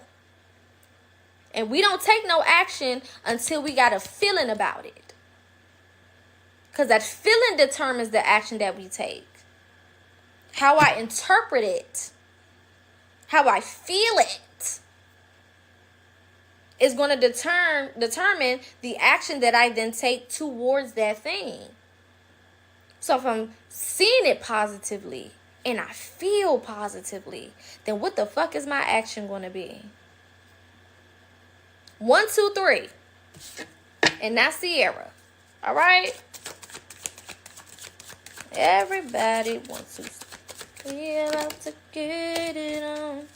And we don't take no action until we got a feeling about it. Because that feeling determines the action that we take. How I interpret it, how I feel it, is going to determine the action that I then take towards that thing. So if I'm seeing it positively and I feel positively, then what the fuck is my action going to be? 1, 2, 3. And that's Sierra. All right? Everybody wants to be about to get it on.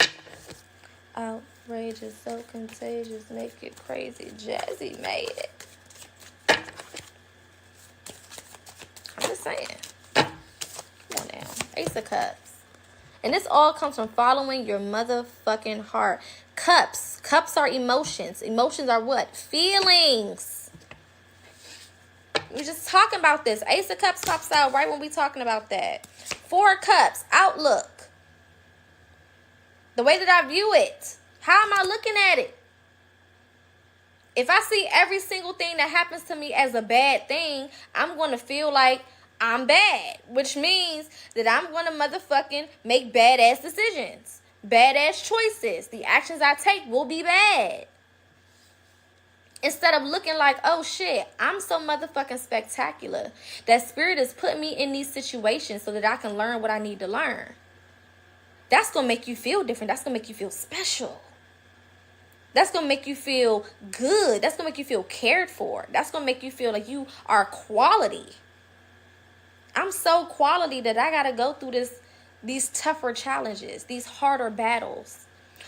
Outrageous, so contagious, make it crazy. Jazzy made it. Ace of Cups. And this all comes from following your motherfucking heart. Cups. Cups are emotions. Emotions are what? Feelings. We're just talking about this. Ace of Cups pops out right when we're talking about that. 4 of Cups. Outlook. The way that I view it. How am I looking at it? If I see every single thing that happens to me as a bad thing, I'm going to feel like I'm bad. Which means that I'm going to motherfucking make badass decisions. Badass choices. The actions I take will be bad. Instead of looking like, oh shit, I'm so motherfucking spectacular. That spirit is putting me in these situations so that I can learn what I need to learn. That's going to make you feel different. That's going to make you feel special. That's going to make you feel good. That's going to make you feel cared for. That's going to make you feel like you are quality. I'm so quality that I got to go through these tougher challenges, these harder battles.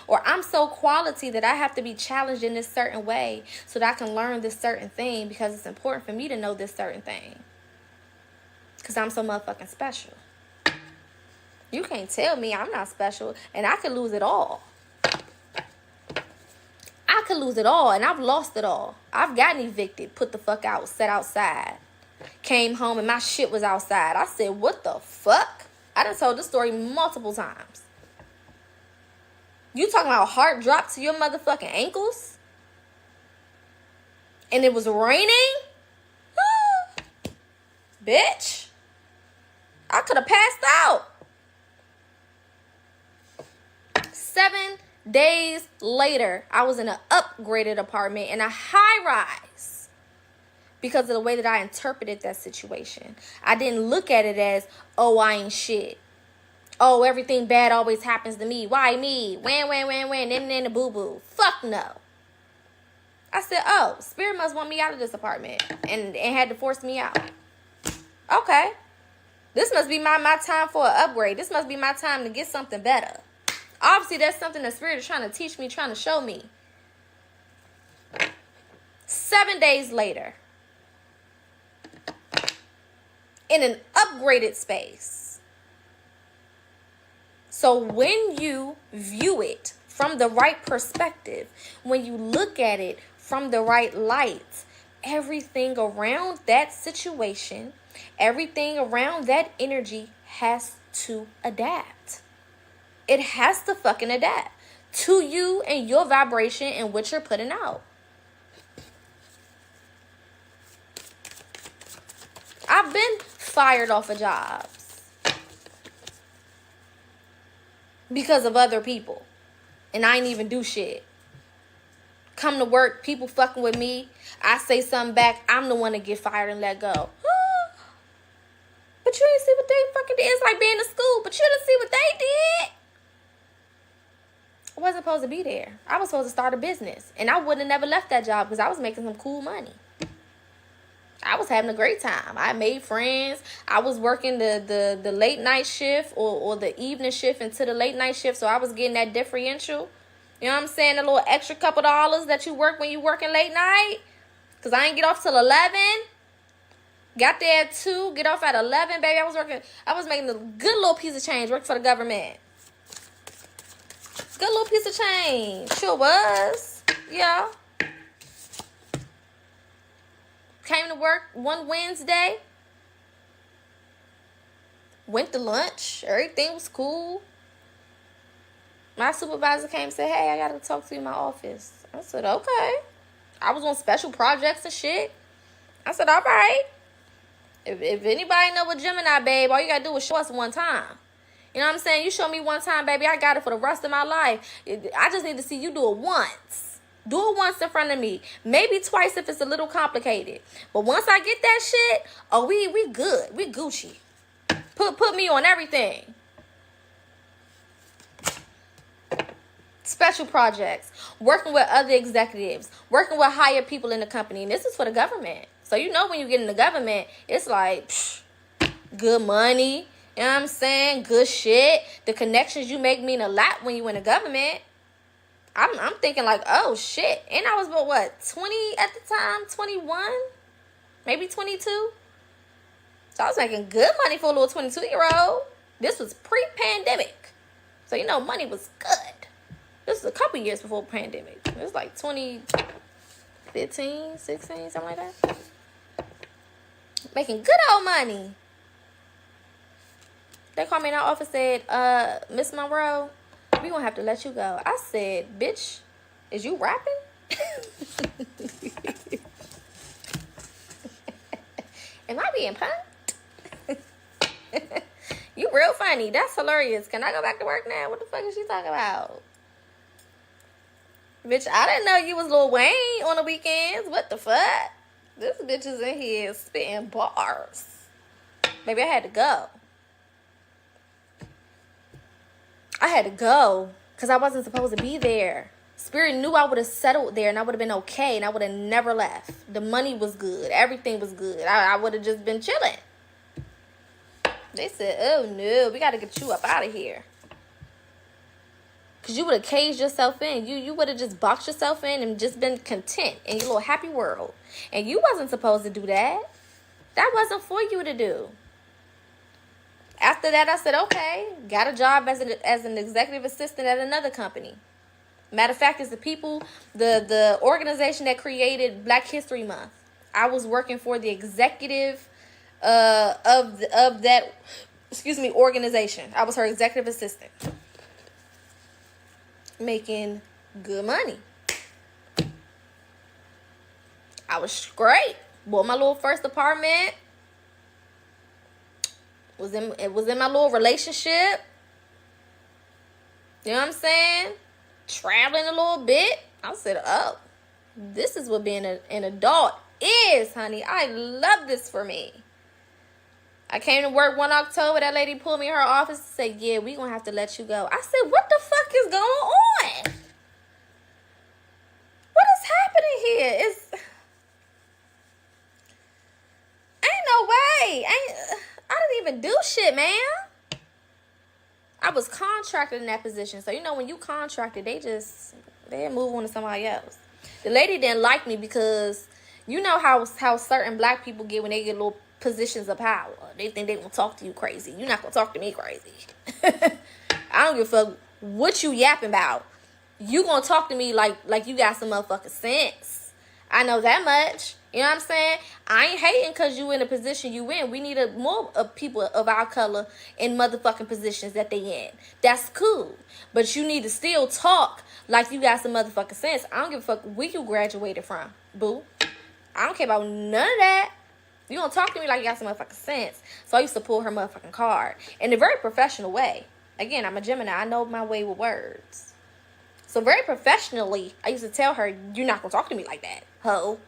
Or I'm so quality that I have to be challenged in this certain way so that I can learn this certain thing because it's important for me to know this certain thing. Because I'm so motherfucking special. You can't tell me I'm not special and I could lose it all. I could lose it all, and I've lost it all. I've gotten evicted, put the fuck out, set outside. Came home, and my shit was outside. I said, what the fuck? I done told this story multiple times. You talking about heart dropped to your motherfucking ankles? And it was raining? Bitch. I could have passed out. 7 days later, I was in an upgraded apartment in a high rise because of the way that I interpreted that situation. I didn't look at it as, oh, I ain't shit. Oh, everything bad always happens to me. Why me? When, and the boo-boo. Fuck no. I said, oh, spirit must want me out of this apartment and had to force me out. Okay. This must be my time for an upgrade. This must be my time to get something better. Obviously, that's something the spirit is trying to teach me, trying to show me. 7 days later, in an upgraded space. So when you view it from the right perspective, when you look at it from the right light, everything around that situation, everything around that energy has to adapt. It has to fucking adapt to you and your vibration and what you're putting out. I've been fired off of jobs because of other people. And I ain't even do shit. Come to work, people fucking with me. I say something back, I'm the one to get fired and let go. But you ain't see what they fucking did. It's like being in school, but you didn't see what they did. I wasn't supposed to be there. I was supposed to start a business. And I wouldn't have never left that job because I was making some cool money. I was having a great time. I made friends. I was working the late night shift or the evening shift into the late night shift. So I was getting that differential. You know what I'm saying? A little extra couple dollars that you work when you working late night. Because I ain't get off till 11. Got there at 2. Get off at 11, baby. I was making a good little piece of change. Worked for the government. Good little piece of change. Sure was. Yeah. Came to work one Wednesday. Went to lunch. Everything was cool. My supervisor came and said, hey, I got to talk to you in my office. I said, okay. I was on special projects and shit. I said, all right. If anybody know what Gemini, babe, all you got to do is show us one time. You know what I'm saying? You show me one time, baby, I got it for the rest of my life. I just need to see you do it once. Do it once in front of me. Maybe twice if it's a little complicated. But once I get that shit, oh, we good. We Gucci. Put me on everything. Special projects. Working with other executives. Working with higher people in the company. And this is for the government. So you know when you get in the government, it's like good money. You know what I'm saying? Good shit. The connections you make mean a lot when you in the government. I'm thinking like, oh, shit. And I was, about, what, 20 at the time? 21? Maybe 22? So I was making good money for a little 22-year-old. This was pre-pandemic. So, you know, money was good. This was a couple years before pandemic. It was like 2015, 16, something like that. Making good old money. They called me in our office, said, Miss Monroe, we gonna have to let you go. I said, bitch, is you rapping? Am I being punked? You real funny. That's hilarious. Can I go back to work now? What the fuck is she talking about? Bitch, I didn't know you was Lil Wayne on the weekends. What the fuck? This bitch is in here spitting bars. Baby, I had to go. I had to go because I wasn't supposed to be there. Spirit knew I would have settled there and I would have been okay and I would have never left. The money was good. Everything was good. I would have just been chilling. They said, oh no, we got to get you up out of here. Because you would have caged yourself in. You would have just boxed yourself in and just been content in your little happy world. And you wasn't supposed to do that. That wasn't for you to do. After that, I said, okay, got a job as an executive assistant at another company. Matter of fact, it's the organization that created Black History Month. I was working for the executive of that, organization. I was her executive assistant. Making good money. I was great. Bought my little first apartment. It was in my little relationship. You know what I'm saying? Traveling a little bit. I said, oh, this is what being an adult is, honey. I love this for me. I came to work 1 October. That lady pulled me in her office and said, yeah, we going to have to let you go. I said, what the fuck is going on? What is happening here? Ain't no way. I didn't even do shit, man. I was contracted in that position. So, you know, when you contracted, they move on to somebody else. The lady didn't like me because you know how certain Black people get when they get little positions of power. They think they gonna talk to you crazy. You're not gonna talk to me crazy. I don't give a fuck what you yapping about. You gonna talk to me like you got some motherfucking sense. I know that much. You know what I'm saying? I ain't hating because you in the position you in. We need more of people of our color in motherfucking positions that they in. That's cool. But you need to still talk like you got some motherfucking sense. I don't give a fuck where you graduated from, boo. I don't care about none of that. You gonna talk to me like you got some motherfucking sense. So I used to pull her motherfucking card in a very professional way. Again, I'm a Gemini. I know my way with words. So very professionally, I used to tell her, you're not gonna talk to me like that, ho.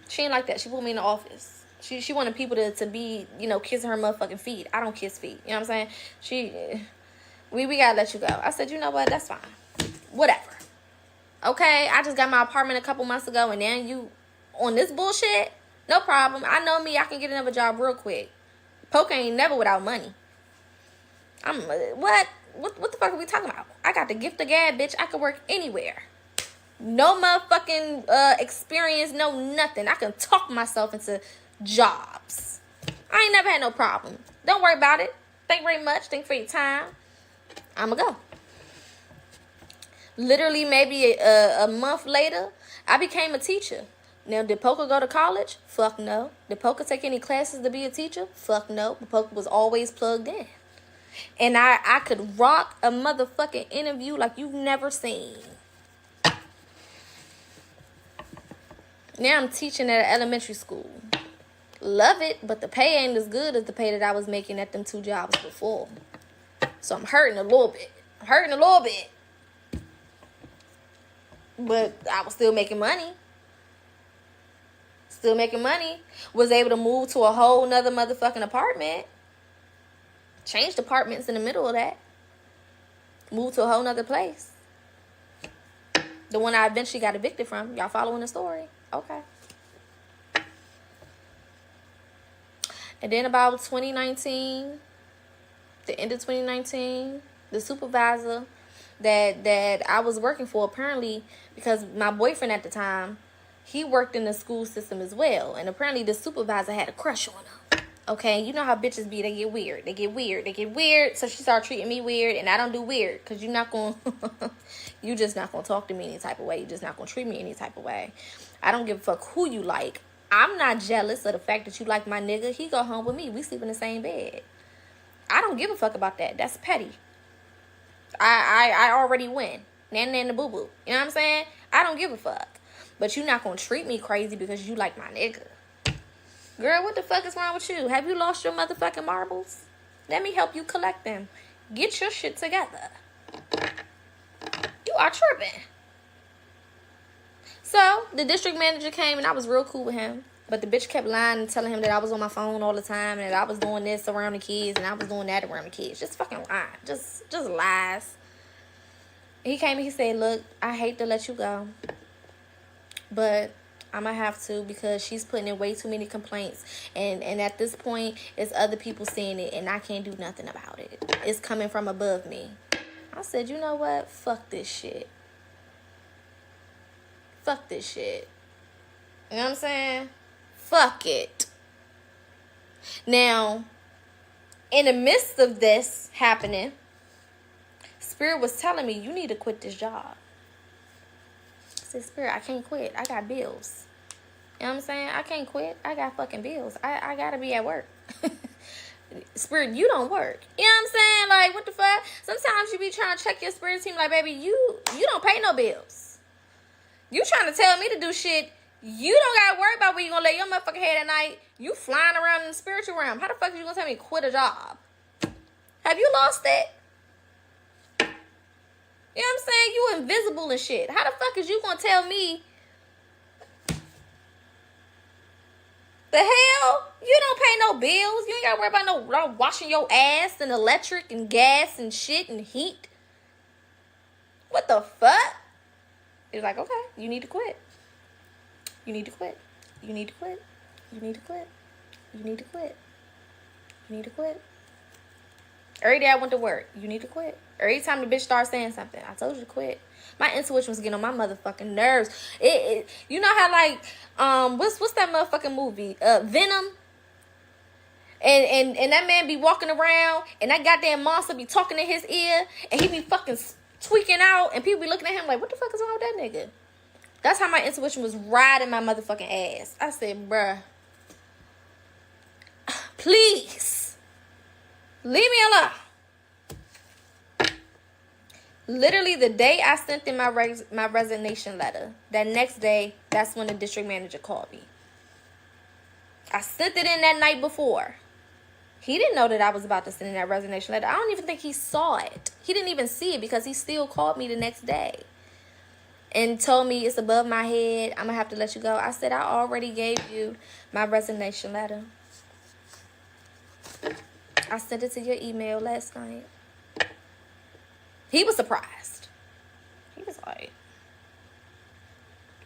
She ain't like that. She put me in the office. She wanted people to be, you know, kissing her motherfucking feet. I don't kiss feet. You know what I'm saying? We gotta let you go. I said, you know what? That's fine. Whatever. Okay, I just got my apartment a couple months ago, and then you on this bullshit? No problem. I know me. I can get another job real quick. Poker ain't never without money. What the fuck are we talking about? I got the gift of gab, bitch. I can work anywhere. No motherfucking experience, no nothing. I can talk myself into jobs. I ain't never had no problem. Don't worry about it. Thank you very much. Thank you for your time. I'ma go. Literally, maybe a month later, I became a teacher. Now, did Poca go to college? Fuck no. Did Poca take any classes to be a teacher? Fuck no. But Poca was always plugged in. And I could rock a motherfucking interview like you've never seen. Now I'm teaching at an elementary school. Love it, but the pay ain't as good as the pay that I was making at them 2 jobs before. So I'm hurting a little bit. But I was still making money. Was able to move to a whole nother motherfucking apartment. Changed apartments in the middle of that. Moved to a whole nother place. The one I eventually got evicted from. Y'all following the story? Okay. And then about 2019, the end of 2019, the supervisor that I was working for, apparently, because my boyfriend at the time, he worked in the school system as well. And apparently the supervisor had a crush on him. Okay, you know how bitches be, they get weird. They get weird. They get weird. So she started treating me weird, and I don't do weird. Because you're not going you just not going to talk to me any type of way. You just not going to treat me any type of way. I don't give a fuck who you like. I'm not jealous of the fact that you like my nigga. He go home with me. We sleep in the same bed. I don't give a fuck about that. That's petty. I already win. Nana and the boo-boo. You know what I'm saying? I don't give a fuck. But you're not going to treat me crazy because you like my nigga. Girl, what the fuck is wrong with you? Have you lost your motherfucking marbles? Let me help you collect them. Get your shit together. You are tripping. So, the district manager came and I was real cool with him. But the bitch kept lying and telling him that I was on my phone all the time and that I was doing this around the kids and I was doing that around the kids. Just fucking lying. Just lies. He came and he said, look, I hate to let you go, but I'm going to have to because she's putting in way too many complaints. And at this point, it's other people seeing it and I can't do nothing about it. It's coming from above me. I said, you know what? Fuck this shit. Fuck this shit. You know what I'm saying? Fuck it. Now, in the midst of this happening, Spirit was telling me, you need to quit this job. I said, Spirit, I can't quit. I got bills. You know what I'm saying? I can't quit. I got fucking bills. I gotta be at work. Spirit, you don't work. You know what I'm saying? Like, what the fuck? Sometimes you be trying to check your spirit team like, baby, you don't pay no bills. You trying to tell me to do shit. You don't gotta worry about where you gonna lay your motherfucking head at night. You flying around in the spiritual realm. How the fuck are you gonna tell me to quit a job? Have you lost it? You know what I'm saying? You invisible and shit. How the fuck is you gonna tell me the hell? You don't pay no bills. You ain't gotta worry about no washing your ass and electric and gas and shit and heat. What the fuck? It's like, okay, you need to quit. You need to quit. You need to quit. You need to quit. You need to quit. You need to quit. Every day I went to work. You need to quit. Every time the bitch starts saying something, I told you to quit. My intuition was getting on my motherfucking nerves. You know how like what's that motherfucking movie? Venom. And that man be walking around and that goddamn monster be talking in his ear and he be fucking tweaking out and people be looking at him like, what the fuck is wrong with that nigga? That's how my intuition was riding my motherfucking ass. I said, bruh, please leave me alone. Literally the day I sent in my resignation letter, that next day, that's when the district manager called me. I sent it in that night before. He didn't know that I was about to send in that resignation letter. I don't even think he saw it. He didn't even see it because he still called me the next day and told me it's above my head. I'm going to have to let you go. I said, I already gave you my resignation letter. I sent it to your email last night. He was surprised. He was like,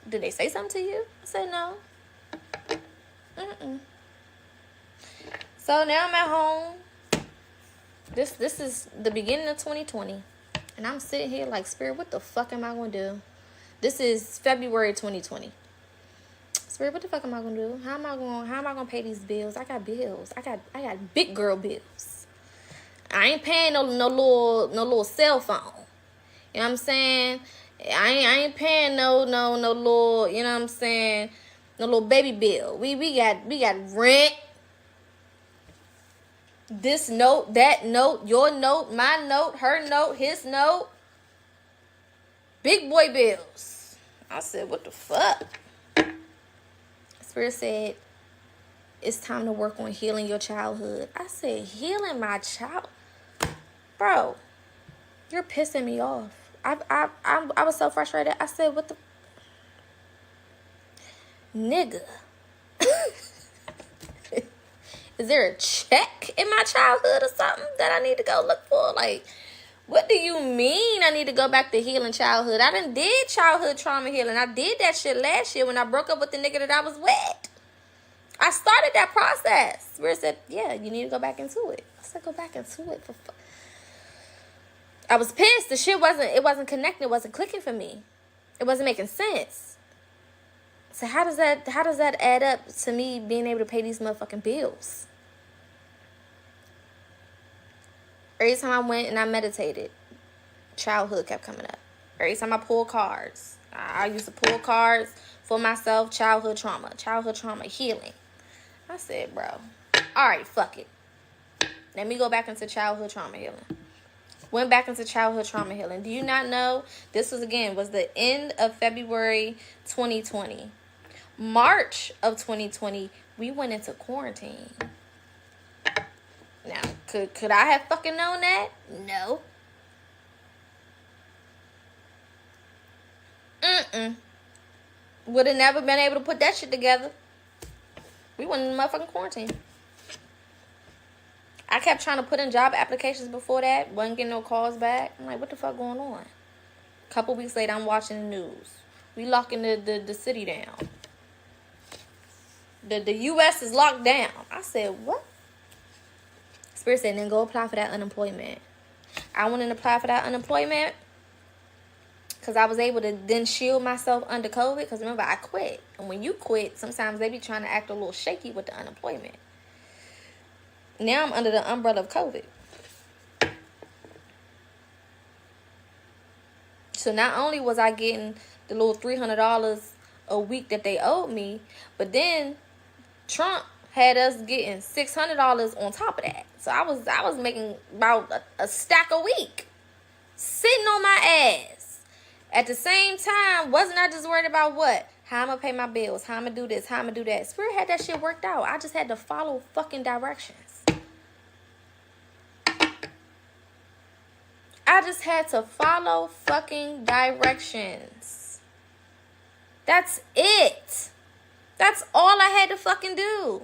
did they say something to you? I said, no. So now I'm at home. This is the beginning of 2020. And I'm sitting here like, Spirit, what the fuck am I going to do? This is February 2020. Spirit, what the fuck am I going to do? How am I going to pay these bills? I got bills. I got big girl bills. I ain't paying no little cell phone. You know what I'm saying? I ain't paying no little, you know what I'm saying, no little baby bill. We got rent. This note, that note, your note, my note, her note, his note. Big boy bills. I said, what the fuck? Spirit said, it's time to work on healing your childhood. I said, healing my child? Bro, you're pissing me off. I was so frustrated. I said, what the? Nigga. Is there a check in my childhood or something that I need to go look for? Like, what do you mean I need to go back to healing childhood? I done did childhood trauma healing. I did that shit last year when I broke up with the nigga that I was with. I started that process. Where it said, yeah, you need to go back into it. I said, go back into it for fuck. I was pissed. The shit wasn't connecting. It wasn't clicking for me. It wasn't making sense. So how does that add up to me being able to pay these motherfucking bills? Every time I went and I meditated, childhood kept coming up. Every time I pulled cards, I used to pull cards for myself, childhood trauma, healing. I said, bro, all right, fuck it. Let me go back into childhood trauma healing. Went back into childhood trauma healing. Do you not know? This was the end of February 2020. March of 2020, we went into quarantine. Now, could I have fucking known that? No. Would have never been able to put that shit together. We went in motherfucking quarantine. I kept trying to put in job applications before that. Wasn't getting no calls back. I'm like, what the fuck going on? A couple weeks later, I'm watching the news. We locking the city down. The U.S. is locked down. I said, what? Spirit said, then go apply for that unemployment. I went and applied for that unemployment because I was able to then shield myself under COVID. Because remember, I quit. And when you quit, sometimes they be trying to act a little shaky with the unemployment. Now I'm under the umbrella of COVID. So not only was I getting the little $300 a week that they owed me, but then Trump had us getting $600 on top of that. So I was making about a stack a week, sitting on my ass. At the same time, wasn't I just worried about what? How I'm going to pay my bills, how I'm going to do this, how I'm going to do that. Spirit had that shit worked out. I just had to follow fucking directions. I just had to follow fucking directions. That's it. That's all I had to fucking do.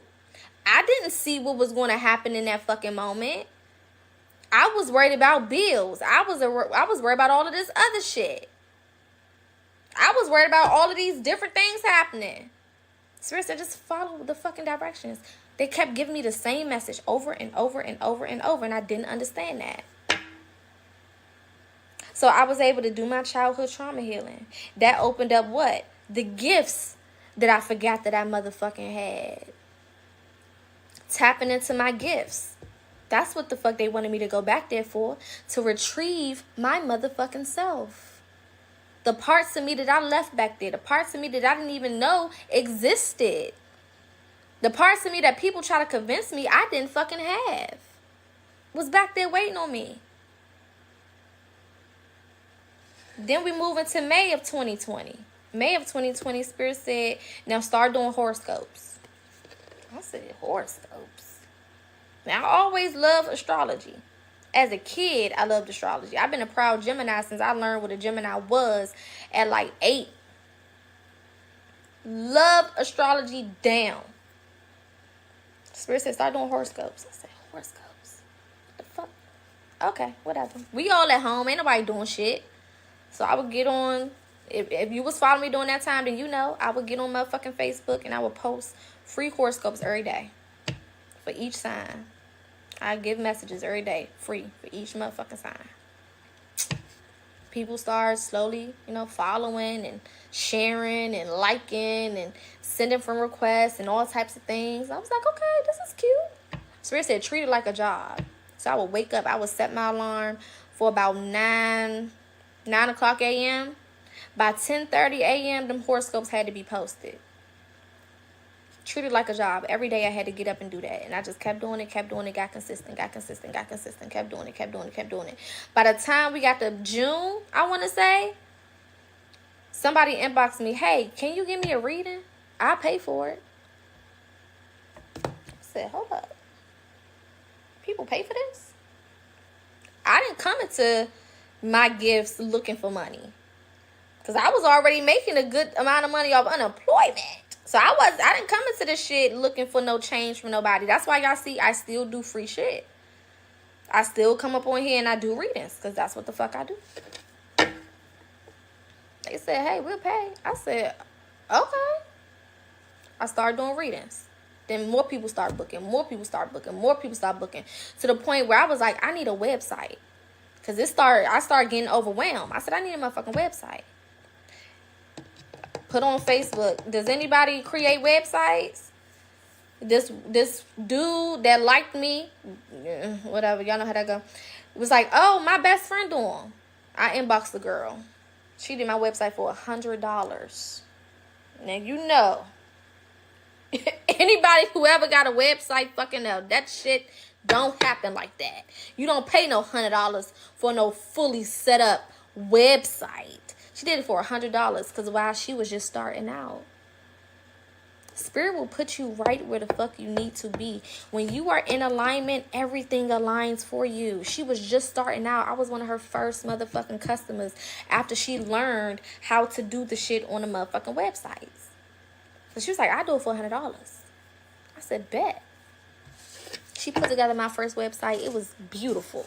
I didn't see what was going to happen in that fucking moment. I was worried about bills. I was worried about all of this other shit. I was worried about all of these different things happening. Spirit said, just follow the fucking directions. They kept giving me the same message over and over and over and over, and I didn't understand that. So I was able to do my childhood trauma healing. That opened up what? The gifts that I forgot that I motherfucking had. Tapping into my gifts. That's what the fuck they wanted me to go back there for. To retrieve my motherfucking self. The parts of me that I left back there. The parts of me that I didn't even know existed. The parts of me that people try to convince me I didn't fucking have. Was back there waiting on me. Then we move into May of 2020. May of 2020, Spirit said, now start doing horoscopes. I said, horoscopes? Now, I always loved astrology. As a kid, I loved astrology. I've been a proud Gemini since I learned what a Gemini was at like 8. Loved astrology down. Spirit said, start doing horoscopes. I said, horoscopes? What the fuck? Okay, whatever. We all at home. Ain't nobody doing shit. So I would get on, if you was following me during that time, then you know, I would get on motherfucking Facebook and I would post free horoscopes every day for each sign. I give messages every day, free, for each motherfucking sign. People start slowly, following and sharing and liking and sending friend requests and all types of things. I was like, okay, this is cute. Spirit said, treat it like a job. So I would wake up, I would set my alarm for about 9 o'clock a.m. By 10:30 a.m., them horoscopes had to be posted. Treated like a job. Every day I had to get up and do that. And I just kept doing it, got consistent, kept doing it. By the time we got to June, I want to say, somebody inboxed me, hey, can you give me a reading? I'll pay for it. I said, hold up. People pay for this? I didn't come into my gifts looking for money, because I was already making a good amount of money off unemployment. So I didn't come into this shit looking for no change from nobody. That's why y'all see I still do free shit. I still come up on here and I do readings, because that's what the fuck I do. They said, hey, we'll pay. I said, okay. I started doing readings. Then more people start booking, more people start booking, to the point where I was like, I need a website. Because I started getting overwhelmed. I said, I need a motherfucking website. Put on Facebook. Does anybody create websites? This dude that liked me, whatever, y'all know how that go. It was like, oh, my best friend doing. I inboxed the girl. She did my website for $100. Now, you know, anybody who ever got a website fucking know that shit don't happen like that. You don't pay no $100 for no fully set up website. She did it for $100 because while she was just starting out. Spirit will put you right where the fuck you need to be. When you are in alignment, everything aligns for you. She was just starting out. I was one of her first motherfucking customers after she learned how to do the shit on the motherfucking websites. So she was like, I do it for $100. I said, bet. She put together my first website. It was beautiful.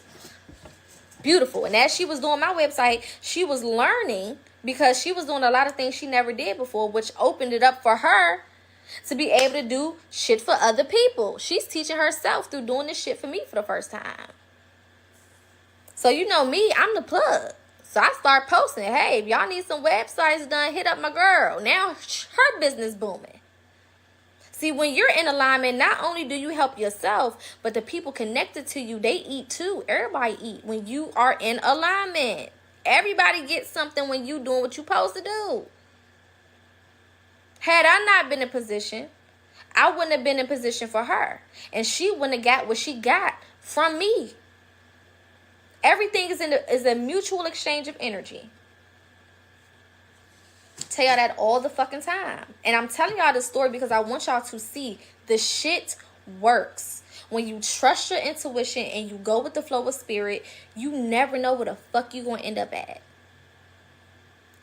Beautiful. And as she was doing my website, she was learning because she was doing a lot of things she never did before, which opened it up for her to be able to do shit for other people. She's teaching herself through doing this shit for me for the first time. So you know me, I'm the plug. So I start posting, hey, if y'all need some websites done, hit up my girl. Now her business booming. See, when you're in alignment, not only do you help yourself, but the people connected to you, they eat too. Everybody eat when you are in alignment. Everybody gets something when you doing what you're supposed to do. Had I not been in position, I wouldn't have been in position for her. And she wouldn't have got what she got from me. Everything is a mutual exchange of energy. Tell y'all that all the fucking time. And I'm telling y'all this story because I want y'all to see the shit works. When you trust your intuition and you go with the flow of spirit, you never know where the fuck you gonna end up at.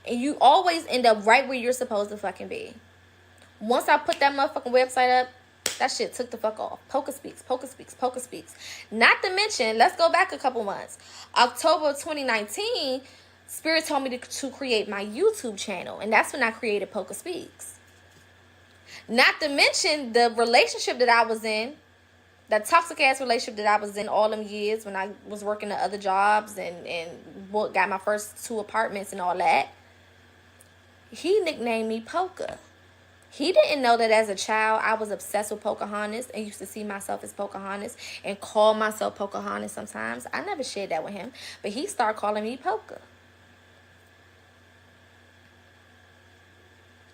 And you always end up right where you're supposed to fucking be. Once I put that motherfucking website up, that shit took the fuck off. PocaSPEAKS, PocaSPEAKS, PocaSPEAKS. Not to mention, let's go back a couple months. October of 2019, Spirit told me to create my YouTube channel. And that's when I created PocaSPEAKS. Not to mention the relationship that I was in. That toxic ass relationship that I was in all them years when I was working at other jobs and got my first 2 apartments and all that. He nicknamed me Poca. He didn't know that as a child I was obsessed with Pocahontas and used to see myself as Pocahontas and call myself Pocahontas sometimes. I never shared that with him, but he started calling me Poca.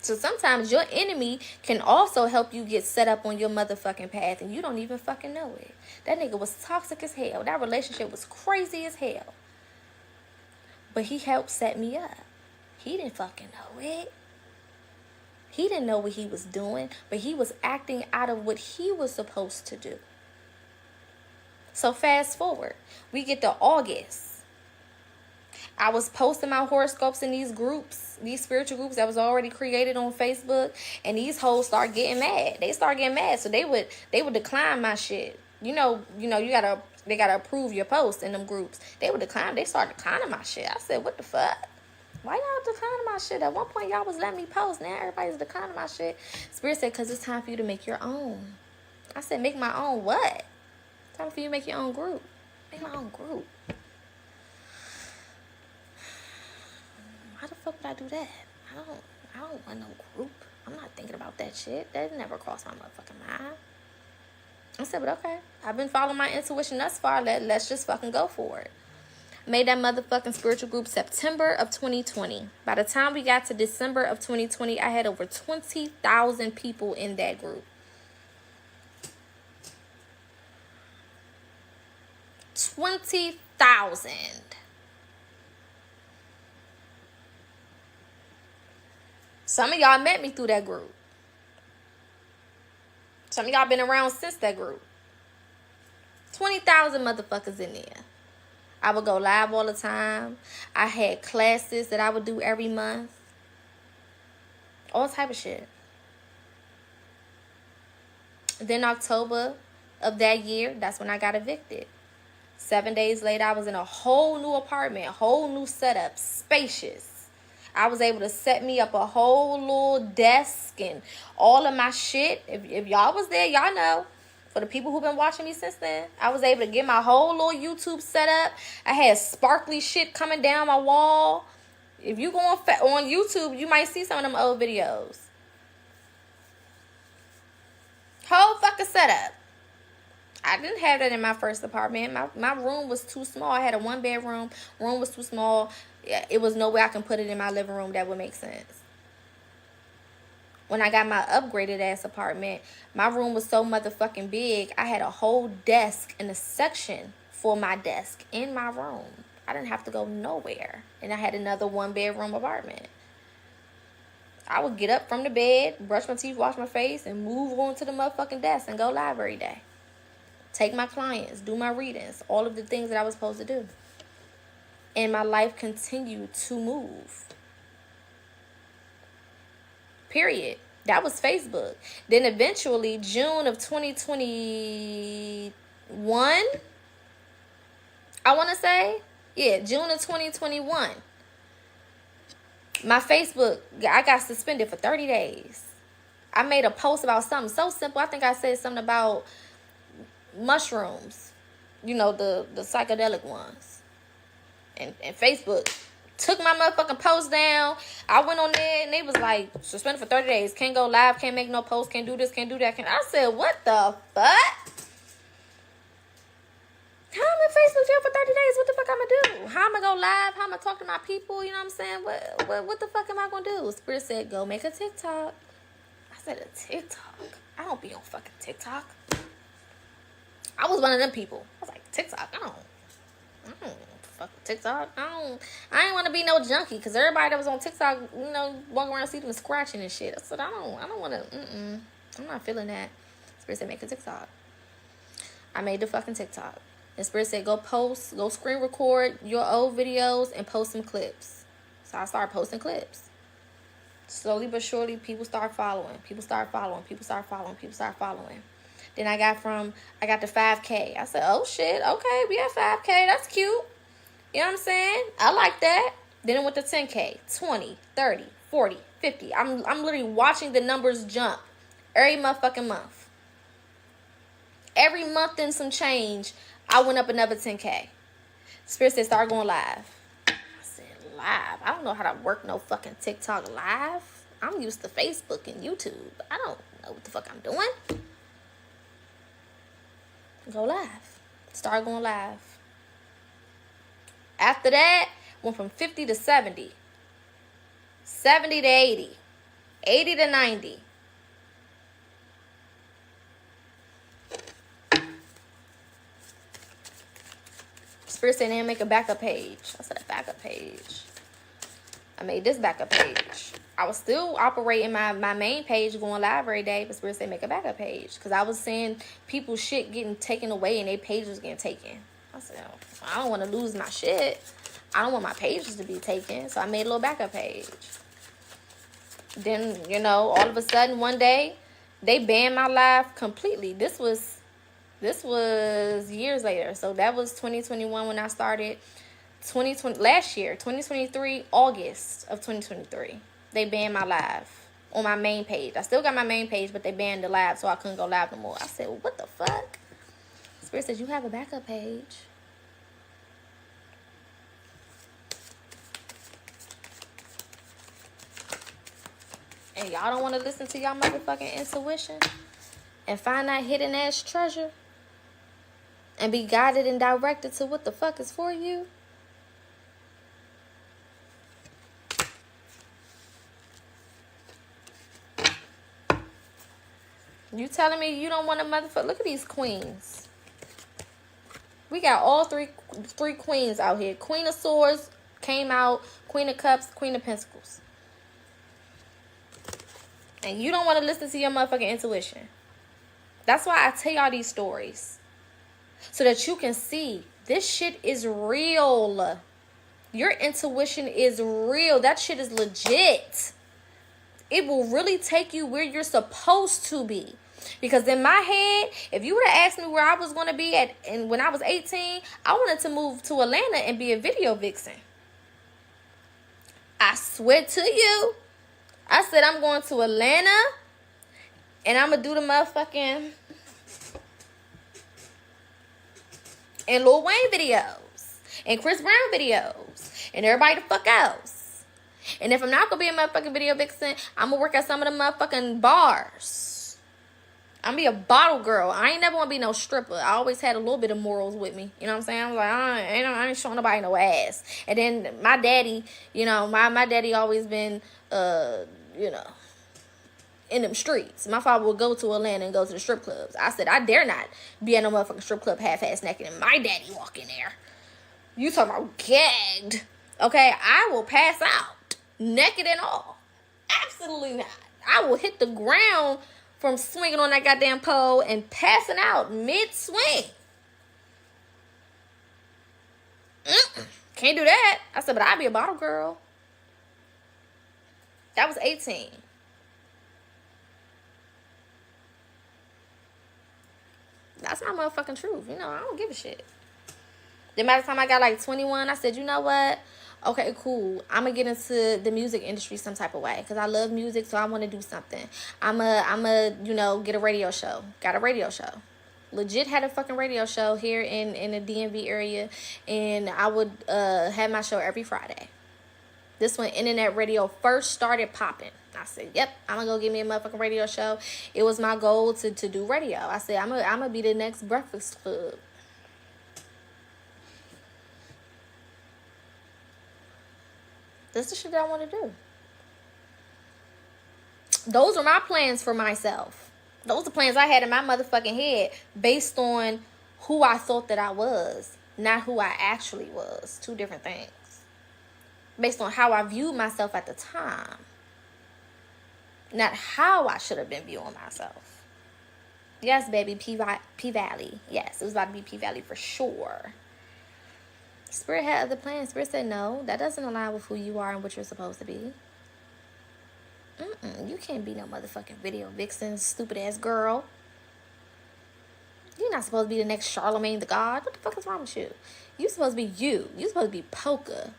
So sometimes your enemy can also help you get set up on your motherfucking path and you don't even fucking know it. That nigga was toxic as hell. That relationship was crazy as hell. But he helped set me up. He didn't fucking know it. He didn't know what he was doing, but he was acting out of what he was supposed to do. So fast forward, we get to August. I was posting my horoscopes in these groups, these spiritual groups that was already created on Facebook, and these hoes start getting mad. They start getting mad, so they would decline my shit. They gotta approve your post in them groups. They started declining my shit. I said, what the fuck? Why y'all declining my shit? At one point, y'all was letting me post. Now everybody's declining my shit. Spirit said, because it's time for you to make your own. I said, make my own what? Time for you to make your own group. Make my own group. Why the fuck would I do that? I don't want no group. I'm not thinking about that shit. That never crossed my motherfucking mind. I said, but okay. I've been following my intuition thus far. Let's just fucking go for it. Made that motherfucking spiritual group September of 2020. By the time we got to December of 2020, I had over 20,000 people in that group. 20,000. Some of y'all met me through that group. Some of y'all been around since that group. 20,000 motherfuckers in there. I would go live all the time. I had classes that I would do every month. All type of shit. Then October of that year, that's when I got evicted. 7 days later, I was in a whole new apartment, whole new setup, spacious. I was able to set me up a whole little desk and all of my shit. If y'all was there, y'all know. For the people who've been watching me since then, I was able to get my whole little YouTube set up. I had sparkly shit coming down my wall. If you go on YouTube, you might see some of them old videos. Whole fucking setup. I didn't have that in my first apartment. My room was too small. I had a 1-bedroom. Room was too small. It was no way I can put it in my living room that would make sense. When I got my upgraded ass apartment, my room was so motherfucking big. I had a whole desk and a section for my desk in my room. I didn't have to go nowhere. And I had another 1-bedroom apartment. I would get up from the bed, brush my teeth, wash my face, and move on to the motherfucking desk and go live every day. Take my clients, do my readings, all of the things that I was supposed to do. And my life continued to move. Period. That was Facebook. Then eventually, June of 2021, I want to say. Yeah, June of 2021. My Facebook, I got suspended for 30 days. I made a post about something so simple. I think I said something about mushrooms. You know, the psychedelic ones. And Facebook took my motherfucking post down. I went on there and they was like, suspended for 30 days. Can't go live, can't make no post, can't do this, can't do that. I said, what the fuck? How am I in Facebook jail for 30 days? What the fuck I'm gonna do? How am I gonna go live? How am I talk to my people? You know what I'm saying? What the fuck am I gonna do? Spirit said, go make a TikTok. I said, a TikTok? I don't be on fucking TikTok. I was one of them people. I was like, TikTok? I don't fuck TikTok. I ain't want to be no junkie because everybody that was on TikTok, you know, walking around seeing them scratching and shit. I said, I don't want to. I'm not feeling that. Spirit said, make a TikTok. I made the fucking TikTok. And Spirit said, go screen record your old videos and post some clips. So I started posting clips. Slowly but surely, people start following. Then I got to 5K. I said, oh shit, okay, we at 5K. That's cute. You know what I'm saying? I like that. Then it went to 10K, 20, 30, 40, 50. I'm literally watching the numbers jump every motherfucking month. Every month and some change, I went up another 10K. Spirit said, start going live. I said, live? I don't know how to work no fucking TikTok live. I'm used to Facebook and YouTube. I don't know what the fuck I'm doing. Go live. Start going live. After that, went from 50 to 70. 70 to 80. 80 to 90. Spirit said, then make a backup page. I said, a backup page. I made this backup page. I was still operating my main page, going live every day, but Spirit said, make a backup page. Because I was seeing people's shit getting taken away and their pages getting taken. I said, oh, I don't want to lose my shit. I don't want my pages to be taken. So I made a little backup page. Then, you know, all of a sudden, one day, they banned my live completely. This was years later. So that was 2021 when I started. 2020 last year, 2023, August of 2023. They banned my live on my main page. I still got my main page, but they banned the live, so I couldn't go live no more. I said, well, what the fuck? Spirit says, you have a backup page. And y'all don't want to listen to y'all motherfucking intuition and find that hidden ass treasure and be guided and directed to what the fuck is for you? You telling me you don't want a motherfucker? Look at these queens. We got all three queens out here. Queen of Swords came out. Queen of Cups, Queen of Pentacles. And you don't want to listen to your motherfucking intuition. That's why I tell y'all these stories. So that you can see this shit is real. Your intuition is real. That shit is legit. It will really take you where you're supposed to be. Because in my head, if you would have asked me where I was going to be at, and when I was 18, I wanted to move to Atlanta and be a video vixen. I swear to you, I said I'm going to Atlanta and I'm going to do the motherfucking and Lil Wayne videos and Chris Brown videos and everybody the fuck else. And if I'm not going to be a motherfucking video vixen, I'm going to work at some of the motherfucking bars. I'm be a bottle girl. I ain't never want to be no stripper. I always had a little bit of morals with me. You know what I'm saying? I was like, I ain't showing nobody no ass. And then my daddy, you know, my daddy always been, you know, in them streets. My father would go to Atlanta and go to the strip clubs. I said, I dare not be at no motherfucking strip club half-ass naked and my daddy walk in there. You talking about gagged. Okay, I will pass out. Naked and all. Absolutely not. I will hit the ground from swinging on that goddamn pole and passing out mid-swing. Can't do that. I said, but I'd be a bottle girl. That was 18. That's my motherfucking truth. You know, I don't give a shit. Then by the time I got like 21, I said, you know what? Okay, cool. I'm going to get into the music industry some type of way. Because I love music, so I want to do something. I'm a, you know, get a radio show. Got a radio show. Legit had a fucking radio show here in the DMV area. And I would have my show every Friday. This when internet radio first started popping. I said, yep, I'm going to go get me a motherfucking radio show. It was my goal to do radio. I said, I'm going to be the next Breakfast Club. That's the shit that I want to do. Those are my plans for myself. Those are plans I had in my motherfucking head based on who I thought that I was, not who I actually was. Two different things. Based on how I viewed myself at the time. Not how I should have been viewing myself. Yes, baby, P-Valley. Yes, it was about to be P-Valley for sure. Spirit had other plans. Spirit said, no, that doesn't align with who you are and what you're supposed to be. You can't be no motherfucking video vixen, stupid ass girl. You're not supposed to be the next Charlemagne the God. What the fuck is wrong with you? You're supposed to be you. You're supposed to be Poca.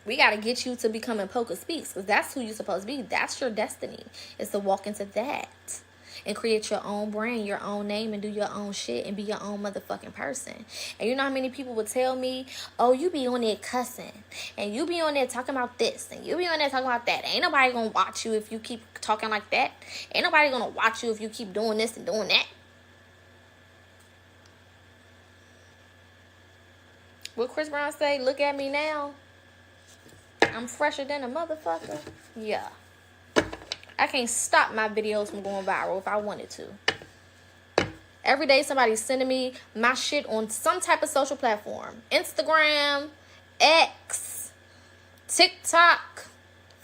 We got to get you to becoming PocaSPEAKS because that's who you're supposed to be. That's your destiny, is to walk into that and create your own brand, your own name, and do your own shit and be your own motherfucking person. And you know how many people would tell me, oh, you be on there cussing and you be on there talking about this and you be on there talking about that. Ain't nobody gonna watch you if you keep talking like that. Ain't nobody gonna watch you if you keep doing this and doing that. What Chris Brown say, look at me now. I'm fresher than a motherfucker. Yeah. I can't stop my videos from going viral if I wanted to. Every day somebody's sending me my shit on some type of social platform. Instagram, X, TikTok,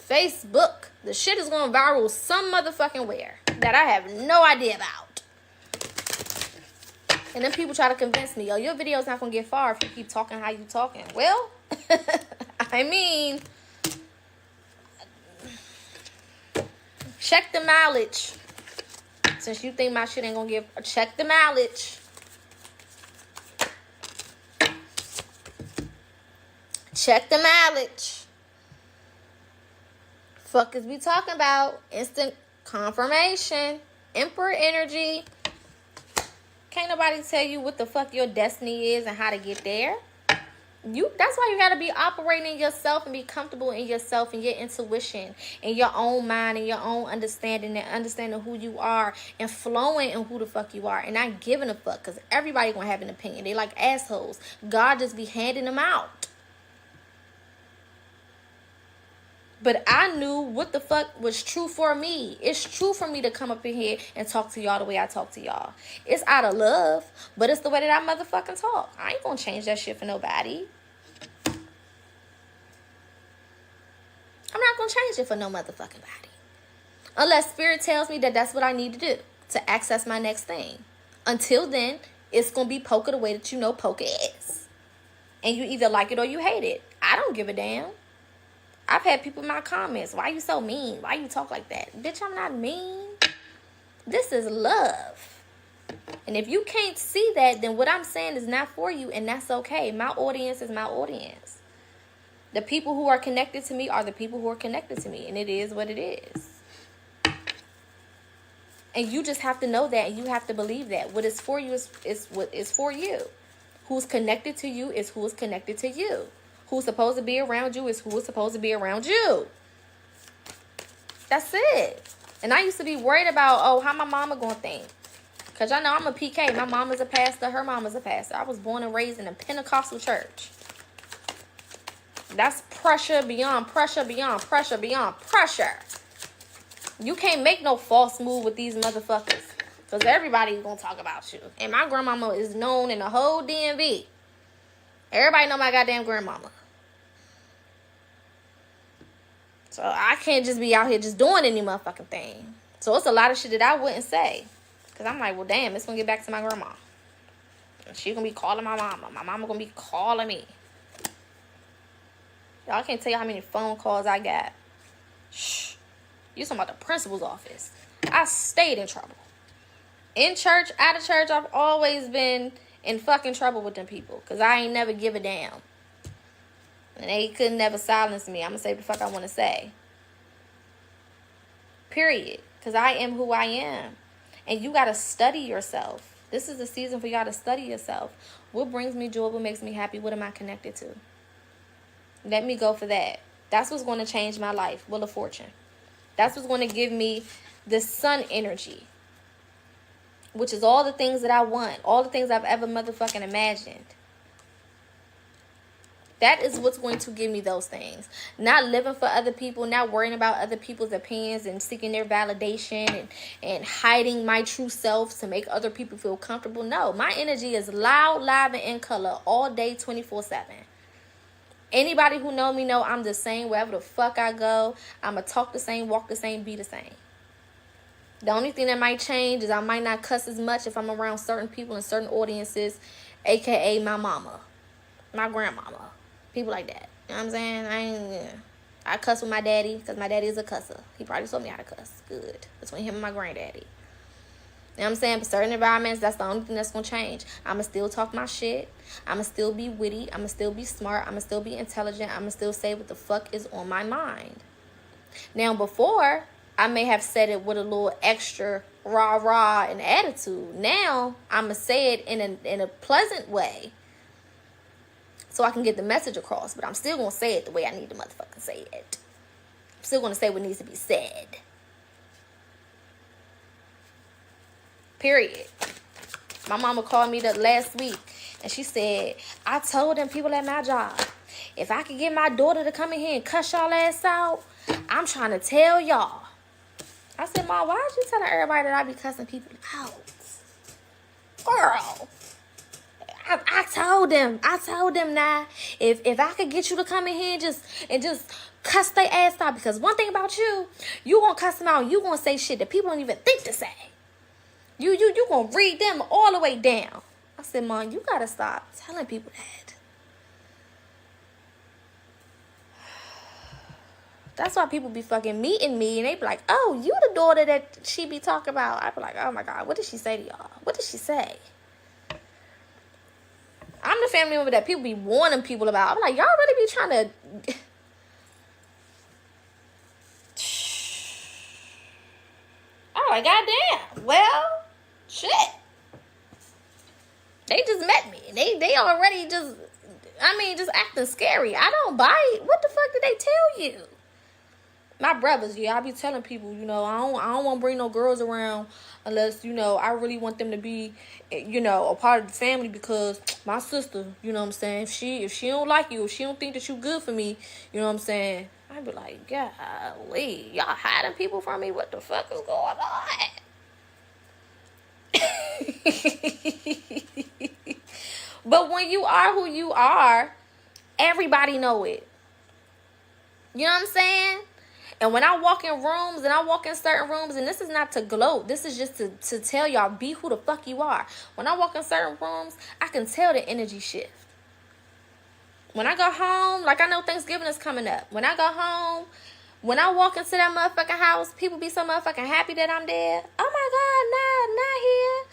Facebook. The shit is going viral some motherfucking where that I have no idea about. And then people try to convince me, oh, your video's not going to get far if you keep talking how you talking. Well, I mean, check the mileage. Since you think my shit ain't gonna give, check the mileage. Check the mileage. Fuck is we talking about? Instant confirmation. Emperor energy. Can't nobody tell you what the fuck your destiny is and how to get there. That's why you gotta be operating yourself and be comfortable in yourself and your intuition and your own mind and your own understanding and understanding who you are and flowing in who the fuck you are and not giving a fuck because everybody gonna have an opinion. They like assholes. God just be handing them out. But I knew what the fuck was true for me. It's true for me to come up in here and talk to y'all the way I talk to y'all. It's out of love, but it's the way that I motherfucking talk. I ain't gonna change that shit for nobody. I'm not gonna change it for no motherfucking body. Unless Spirit tells me that that's what I need to do to access my next thing. Until then, it's gonna be Poca the way that you know Poca is. And you either like it or you hate it. I don't give a damn. I've had people in my comments, why you so mean? Why you talk like that? Bitch, I'm not mean. This is love. And if you can't see that, then what I'm saying is not for you, and that's okay. My audience is my audience. The people who are connected to me are the people who are connected to me, and it is what it is. And you just have to know that, and you have to believe that. What is for you is what is for you. Who's connected to you is who is connected to you. Who's supposed to be around you is who is supposed to be around you. That's it. And I used to be worried about, oh, how my mama gonna think. Because y'all know I'm a PK. My mama's a pastor. Her mama's a pastor. I was born and raised in a Pentecostal church. That's pressure beyond pressure beyond pressure beyond pressure. You can't make no false move with these motherfuckers. Because everybody's going to talk about you. And my grandmama is known in the whole DMV. Everybody know my goddamn grandmama. So I can't just be out here just doing any motherfucking thing. So it's a lot of shit that I wouldn't say. Because I'm like, well, damn, it's going to get back to my grandma. And she going to be calling my mama. My mama going to be calling me. Y'all, I can't tell you how many phone calls I got. Shh. You talking about the principal's office. I stayed in trouble. In church, out of church, I've always been in fucking trouble with them people. Because I ain't never give a damn. And they couldn't never silence me. I'm going to say what the fuck I want to say. Period. Because I am who I am. And you got to study yourself. This is the season for y'all to study yourself. What brings me joy? What makes me happy? What am I connected to? Let me go for that. That's what's going to change my life. Wheel of Fortune. That's what's going to give me the sun energy. Which is all the things that I want. All the things I've ever motherfucking imagined. That is what's going to give me those things. Not living for other people. Not worrying about other people's opinions and seeking their validation. And hiding my true self to make other people feel comfortable. No. My energy is loud, live, and in color. All day, 24/7. Anybody who know me know I'm the same wherever the fuck I go. I'm going to talk the same, walk the same, be the same. The only thing that might change is I might not cuss as much if I'm around certain people and certain audiences, a.k.a. my mama, my grandmama, people like that. You know what I'm saying? I cuss with my daddy because my daddy is a cusser. He probably told me how to cuss. Good. Between him and my granddaddy. You know what I'm saying? For certain environments, that's the only thing that's going to change. I'm going to still talk my shit. I'm going to still be witty. I'm going to still be smart. I'm going to still be intelligent. I'm going to still say what the fuck is on my mind. Now, before, I may have said it with a little extra rah-rah and attitude. Now, I'm going to say it in a pleasant way so I can get the message across. But I'm still going to say it the way I need to motherfucking say it. I'm still going to say what needs to be said. Period. My mama called me the last week and she said, I told them people at my job, if I could get my daughter to come in here and cuss y'all ass out, I'm trying to tell y'all. I said, Mom, why are you telling everybody that I be cussing people out? Girl. I told them now, if I could get you to come in here and just cuss their ass out, because one thing about you gonna cuss them out and you gonna say shit that people don't even think to say. You gonna read them all the way down. I said, Mom, you gotta stop telling people that. That's why people be fucking meeting me and they be like, oh, you the daughter that she be talking about. I be like, oh my God, what did she say to y'all? What did she say? I'm the family member that people be warning people about. I'm like, y'all really be trying to... I'm like, goddamn. Well, shit. They just met me. They already just acting scary. I don't bite. What the fuck did they tell you? My brothers, I be telling people, I don't want to bring no girls around unless, I really want them to be, a part of the family, because my sister, you know what I'm saying, if she don't like you, if she don't think that you good for me, you know what I'm saying, I'd be like, golly, y'all hiding people from me? What the fuck is going on? But when you are who you are, everybody know it. You know what I'm saying? And when I walk in rooms and I walk in certain rooms, and this is not to gloat, this is just to tell y'all, be who the fuck you are. When I walk in certain rooms, I can tell the energy shift. When I go home, like I know Thanksgiving is coming up. When I go home, when I walk into that motherfucking house, people be so motherfucking happy that I'm there. Oh my God, not here.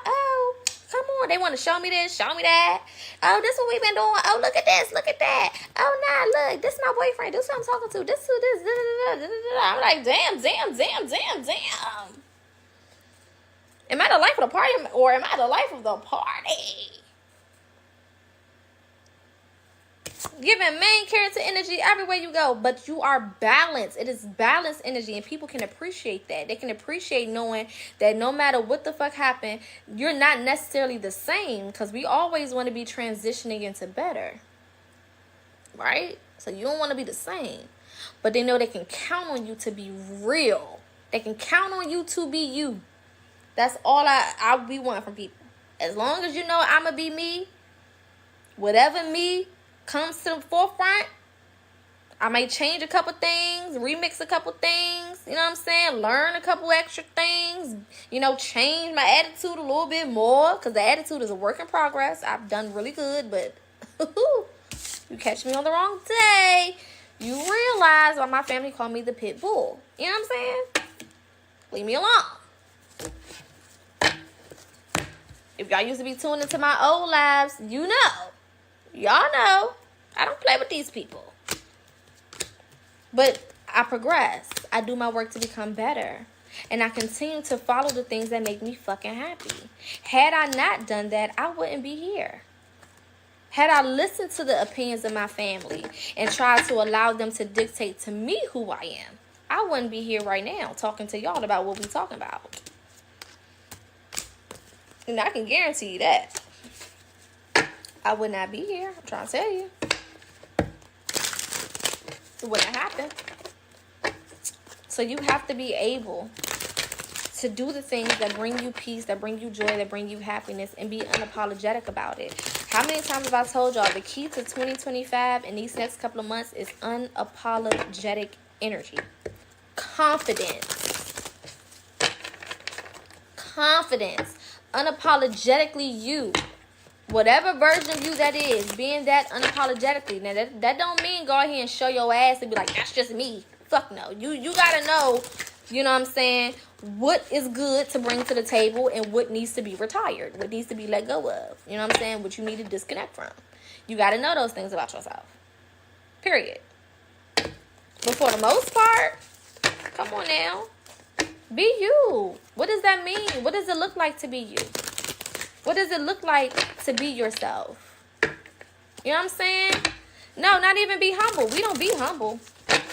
Oh, come on. They want to show me this, show me that. Oh, this is what we've been doing. Oh, look at this, look at that. Oh, nah, look, this is my boyfriend. This is who I'm talking to. This is who this. I'm like, damn. Am I the life of the party, or am I the life of the party? giving main character energy everywhere you go, but you are balanced. It is balanced energy, and people can appreciate that. They can appreciate knowing that no matter what the fuck happened, you're not necessarily the same, because we always want to be transitioning into better, right? So you don't want to be the same, but they know they can count on you to be real. They can count on you to be you. That's all I be wanting from people. As long as you know I'm going to be me, whatever me comes to the forefront, I may change a couple things, remix a couple things, you know what I'm saying? Learn a couple extra things, you know, change my attitude a little bit more, because the attitude is a work in progress. I've done really good, but you catch me on the wrong day, you realize why my family called me the pit bull. You know what I'm saying? Leave me alone. If y'all used to be tuned into my old lives, you know. Y'all know. I don't play with these people. But I progress. I do my work to become better. And I continue to follow the things that make me fucking happy. Had I not done that, I wouldn't be here. Had I listened to the opinions of my family and tried to allow them to dictate to me who I am, I wouldn't be here right now talking to y'all about what we talking about. And I can guarantee you that. I would not be here. I'm trying to tell you. It wouldn't happen. So you have to be able to do the things that bring you peace, that bring you joy, that bring you happiness, and be unapologetic about it. How many times have I told y'all the key to 2025 and these next couple of months is unapologetic energy. Confidence. Confidence. Unapologetically you. Whatever version of you that is, being that unapologetically. Now, that don't mean go out here and show your ass and be like, that's just me. Fuck no. You gotta know, you know what I'm saying, what is good to bring to the table and what needs to be retired. What needs to be let go of. You know what I'm saying? What you need to disconnect from. You gotta know those things about yourself. Period. But for the most part, come on now. Be you. What does that mean? What does it look like to be you? What does it look like to be yourself? You know what I'm saying? No, not even be humble. We don't be humble.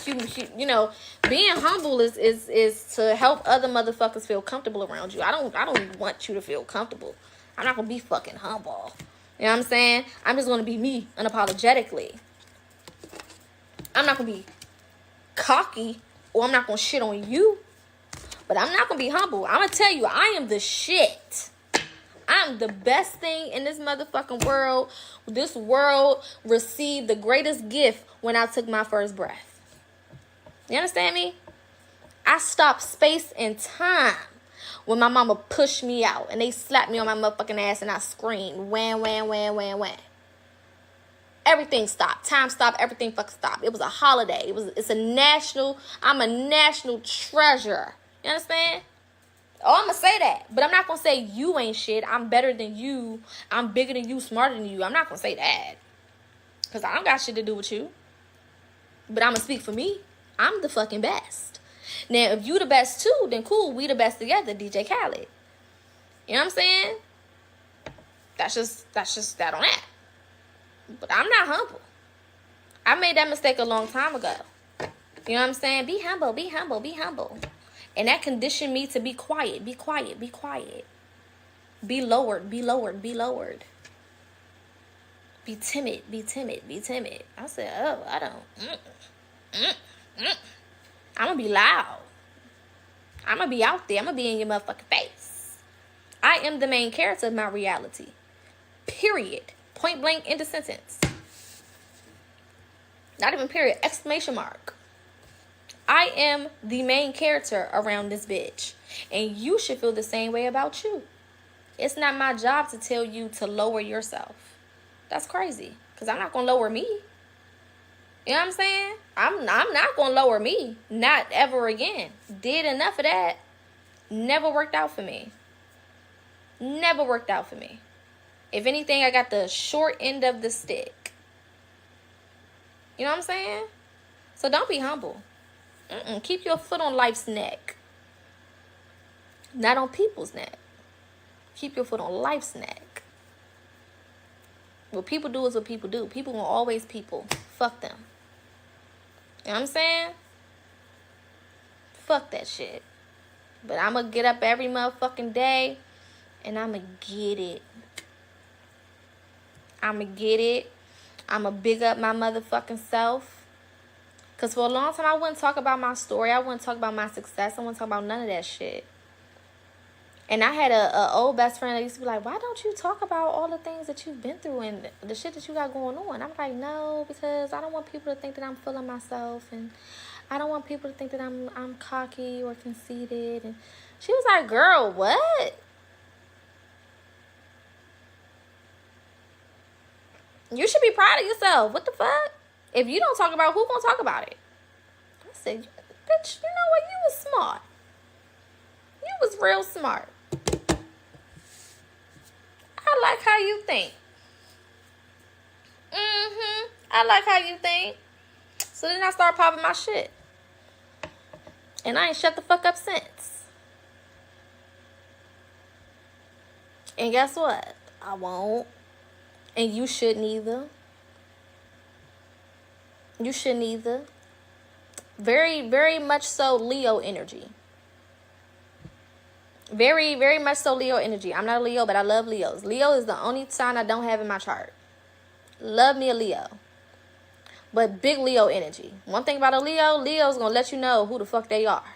You know, being humble is to help other motherfuckers feel comfortable around you. I don't want you to feel comfortable. I'm not gonna be fucking humble. You know what I'm saying? I'm just gonna be me unapologetically. I'm not gonna be cocky, or I'm not gonna shit on you. But I'm not gonna be humble. I'm gonna tell you, I am the shit. I'm the best thing in this motherfucking world. This world received the greatest gift when I took my first breath. You understand me? I stopped space and time when my mama pushed me out and they slapped me on my motherfucking ass and I screamed, wham, wham, wham, wham, wham. Everything stopped. Time stopped. Everything fucking stopped. It was a holiday. I'm a national treasure. You understand? Oh, I'm going to say that. But I'm not going to say you ain't shit. I'm better than you. I'm bigger than you, smarter than you. I'm not going to say that. Because I don't got shit to do with you. But I'm going to speak for me. I'm the fucking best. Now, if you the best too, then cool. We the best together, DJ Khaled. You know what I'm saying? That's just that on that. But I'm not humble. I made that mistake a long time ago. You know what I'm saying? Be humble, be humble, be humble. And that conditioned me to be quiet, be quiet, be quiet. Be lowered, be lowered, be lowered. Be timid, be timid, be timid. I said, oh, I don't. I'm going to be loud. I'm going to be out there. I'm going to be in your motherfucking face. I am the main character of my reality. Period. Point blank, end of sentence. Not even period. Exclamation mark. I am the main character around this bitch. And you should feel the same way about you. It's not my job to tell you to lower yourself. That's crazy. Because I'm not going to lower me. You know what I'm saying? I'm not going to lower me. Not ever again. Did enough of that. Never worked out for me. Never worked out for me. If anything, I got the short end of the stick. You know what I'm saying? So don't be humble. Keep your foot on life's neck. Not on people's neck. Keep your foot on life's neck. What people do is what people do. People gonna always people. Fuck them. You know what I'm saying? Fuck that shit. But I'm gonna get up every motherfucking day and I'm gonna get it. I'm gonna get it. I'm gonna big up my motherfucking self. Because for a long time, I wouldn't talk about my story. I wouldn't talk about my success. I wouldn't talk about none of that shit. And I had a old best friend that used to be like, why don't you talk about all the things that you've been through and the shit that you got going on? I'm like, no, because I don't want people to think that I'm full of myself. And I don't want people to think that I'm cocky or conceited. And she was like, girl, what? You should be proud of yourself. What the fuck? If you don't talk about it, who gonna talk about it? I said, bitch, you know what? You was smart. You was real smart. I like how you think. I like how you think. So then I started popping my shit. And I ain't shut the fuck up since. And guess what? I won't. And you shouldn't either. You shouldn't either. Very, very much so Leo energy. Very, very much so Leo energy. I'm not a Leo, but I love Leos. Leo is the only sign I don't have in my chart. Love me a Leo. But big Leo energy. One thing about a Leo, Leo's gonna let you know who the fuck they are.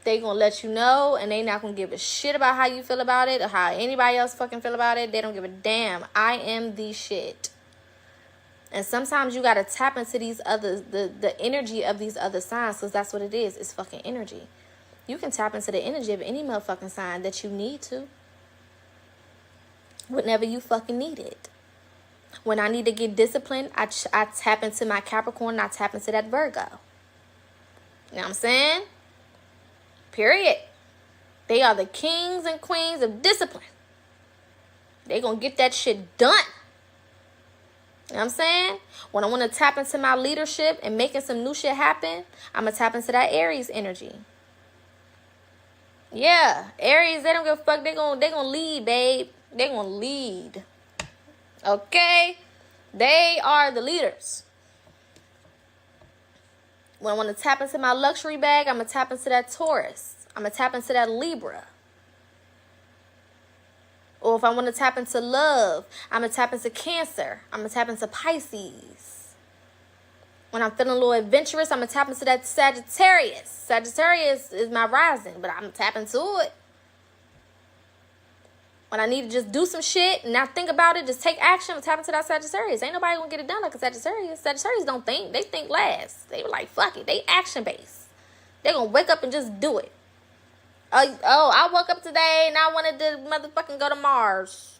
They gonna let you know, and they not gonna give a shit about how you feel about it or how anybody else fucking feel about it. They don't give a damn. I am the shit. And sometimes you gotta tap into these others, the energy of these other signs, because that's what it is. It's fucking energy. You can tap into the energy of any motherfucking sign that you need to. Whenever you fucking need it. When I need to get disciplined, I tap into my Capricorn and I tap into that Virgo. You know what I'm saying? Period. They are the kings and queens of discipline. They gonna get that shit done. You know what I'm saying? When I want to tap into my leadership and making some new shit happen, I'm gonna tap into that Aries energy. Yeah, Aries, they don't give a fuck. They gonna lead, babe. They gonna lead. Okay? They are the leaders. When I want to tap into my luxury bag, I'm going to tap into that Taurus. I'm going to tap into that Libra. Or if I want to tap into love, I'm going to tap into Cancer. I'm going to tap into Pisces. When I'm feeling a little adventurous, I'm going to tap into that Sagittarius. Sagittarius is my rising, but I'm going to tap into it. When I need to just do some shit and not think about it, just take action and tap into that Sagittarius. Ain't nobody gonna get it done like a Sagittarius. Sagittarius don't think. They think last. They were like, fuck it. They action based. They gonna wake up and just do it. I woke up today and I wanted to motherfucking go to Mars.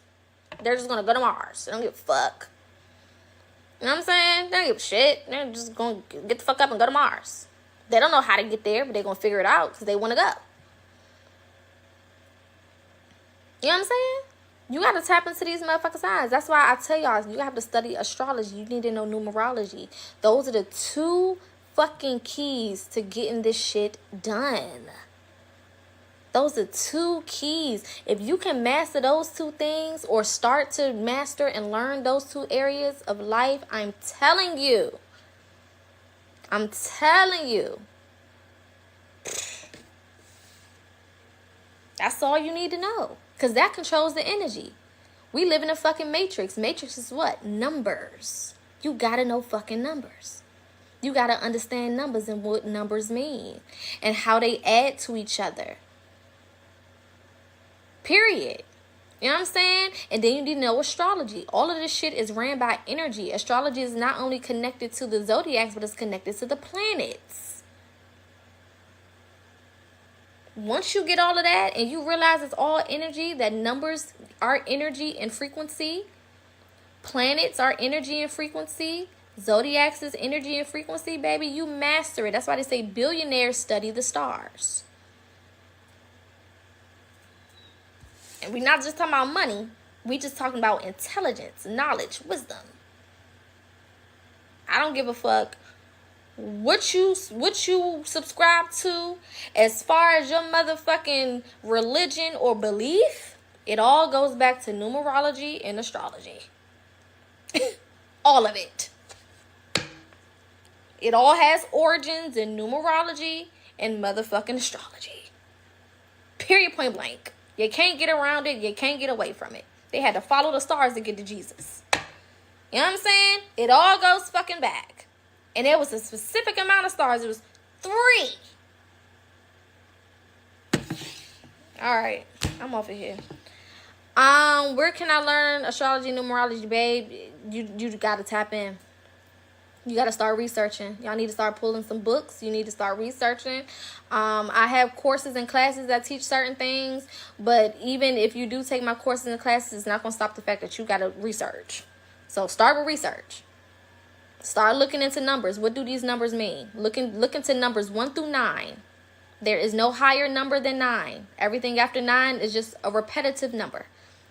They're just gonna go to Mars. They don't give a fuck. You know what I'm saying? They don't give a shit. They're just gonna get the fuck up and go to Mars. They don't know how to get there, but they're gonna figure it out because they want to go. You know what I'm saying? You got to tap into these motherfucking signs. That's why I tell y'all, you have to study astrology. You need to know numerology. Those are the two fucking keys to getting this shit done. Those are two keys. If you can master those two things or start to master and learn those two areas of life, I'm telling you. That's all you need to know. Because that controls the energy. We live in a fucking matrix. Matrix is what? Numbers. You gotta know fucking numbers. You gotta understand numbers and what numbers mean. And how they add to each other. Period. You know what I'm saying? And then you need to know astrology. All of this shit is ran by energy. Astrology is not only connected to the zodiacs, but it's connected to the planets. Once you get all of that and you realize it's all energy, that numbers are energy and frequency, planets are energy and frequency, zodiacs is energy and frequency, baby, you master it. That's why they say billionaires study the stars. And we're not just talking about money. We just talking about intelligence, knowledge, wisdom. I don't give a fuck what you subscribe to as far as your motherfucking religion or belief. It all goes back to numerology and astrology. All of it. It all has origins in numerology and motherfucking astrology. Period, point blank. You can't get around it. You can't get away from it. They had to follow the stars to get to Jesus. You know what I'm saying? It all goes fucking back. And there was a specific amount of stars. It was 3. All right. I'm over here. Where can I learn astrology, numerology, babe? You gotta tap in. You gotta start researching. Y'all need to start pulling some books. You need to start researching. I have courses and classes that teach certain things, but even if you do take my courses and classes, it's not gonna stop the fact that you gotta research. So start with research. Start looking into numbers. What do these numbers mean? Look into numbers 1 through 9. There is no higher number than 9. Everything after 9 is just a repetitive number.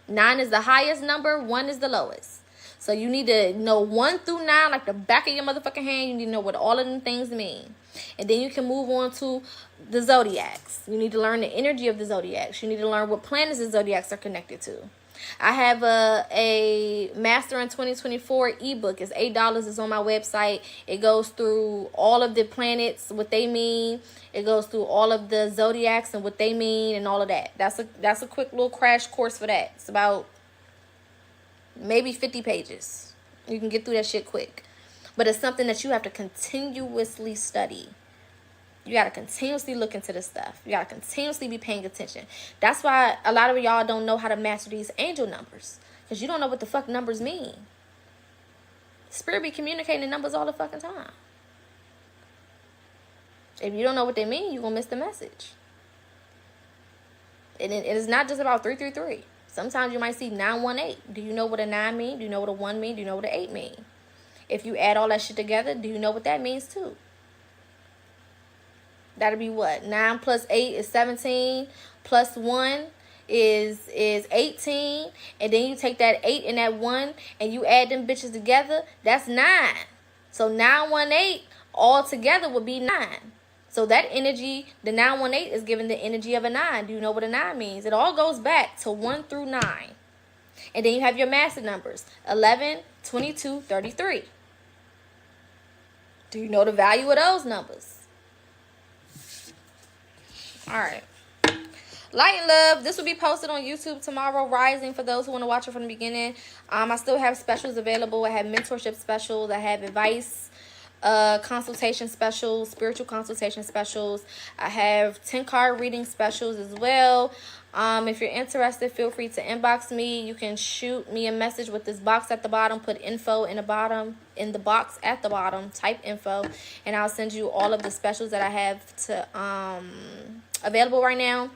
9 is the highest number. 1 is the lowest. So you need to know 1 through 9 like the back of your motherfucking hand. You need to know what all of them things mean. And then you can move on to the zodiacs. You need to learn the energy of the zodiacs. You need to learn what planets the zodiacs are connected to. I have a Master in 2024 ebook. It's $8. It's on my website. It goes through all of the planets, what they mean. It goes through all of the zodiacs and what they mean and all of that. That's a quick little crash course for that. It's about maybe 50 pages. You can get through that shit quick. But it's something that you have to continuously study. You got to continuously look into this stuff. You got to continuously be paying attention. That's why a lot of y'all don't know how to master these angel numbers. Because you don't know what the fuck numbers mean. Spirit be communicating numbers all the fucking time. If you don't know what they mean, you're going to miss the message. And it is not just about 333. Sometimes you might see 918. Do you know what a 9 mean? Do you know what a 1 mean? Do you know what an 8 mean? If you add all that shit together, do you know what that means too? That'll be what? 9 plus 8 is 17. Plus 1 is 18. And then you take that 8 and that 1 and you add them bitches together. That's 9. So 918 all together would be 9. So that energy, the 918 is giving the energy of a 9. Do you know what a 9 means? It all goes back to 1 through 9. And then you have your master numbers. 11, 22, 33. Do you know the value of those numbers? All right. Light and love. This will be posted on YouTube tomorrow, Rising, for those who want to watch it from the beginning. I still have specials available. I have mentorship specials. I have advice consultation specials, spiritual consultation specials. I have 10 card reading specials as well. If you're interested, feel free to inbox me. You can shoot me a message with this box at the bottom. Put info in the box at the bottom. Type info, and I'll send you all of the specials that I have to available right now.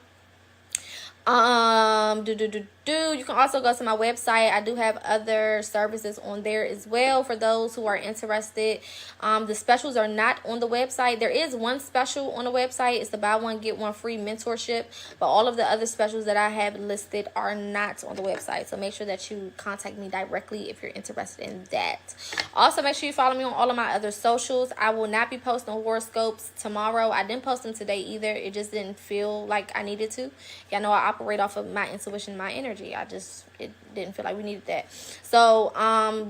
You can also go to my website. I do have other services on there as well for those who are interested. The specials are not on the website. There is one special on the website. It's the buy one get one free mentorship, but all of the other specials that I have listed are not on the website. So make sure that you contact me directly if you're interested in that. Also, make sure you follow me on all of my other socials. I will not be posting horoscopes tomorrow. I didn't post them today either. It just didn't feel like I needed to. Y'all know I operate off of my intuition, my energy. It didn't feel like we needed that. So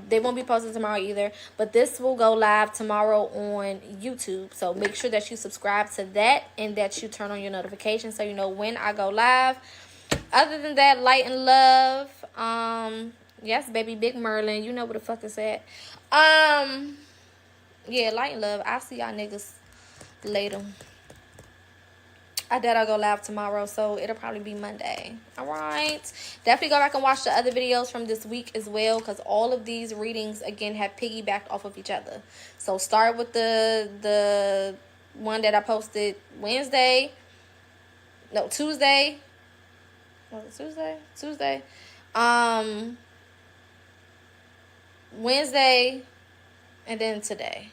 they won't be posted tomorrow either, but this will go live tomorrow on YouTube. So make sure that you subscribe to that and that you turn on your notifications so you know when I go live. Other than that, light and love. Yes, baby, Big Merlin, you know what the fuck is that. Yeah, light and love. I'll see y'all niggas later. I doubt I'll go live tomorrow, so it'll probably be Monday. All right. Definitely go back and watch the other videos from this week as well, because all of these readings, again, have piggybacked off of each other. So start with the one that I posted Tuesday. Was it Tuesday? Tuesday. Wednesday, and then today.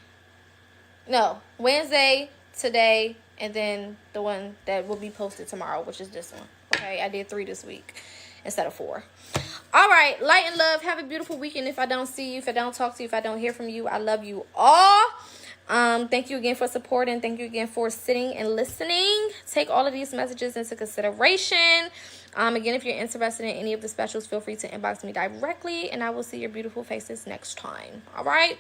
No, Wednesday, today, and then the one that will be posted tomorrow, which is this one. Okay, I did 3 this week instead of 4. All right, light and love. Have a beautiful weekend. If I don't see you, if I don't talk to you, if I don't hear from you, I love you all. Thank you again for supporting. Thank you again for sitting and listening. Take all of these messages into consideration. Again, if you're interested in any of the specials, feel free to inbox me directly, and I will see your beautiful faces next time. All right.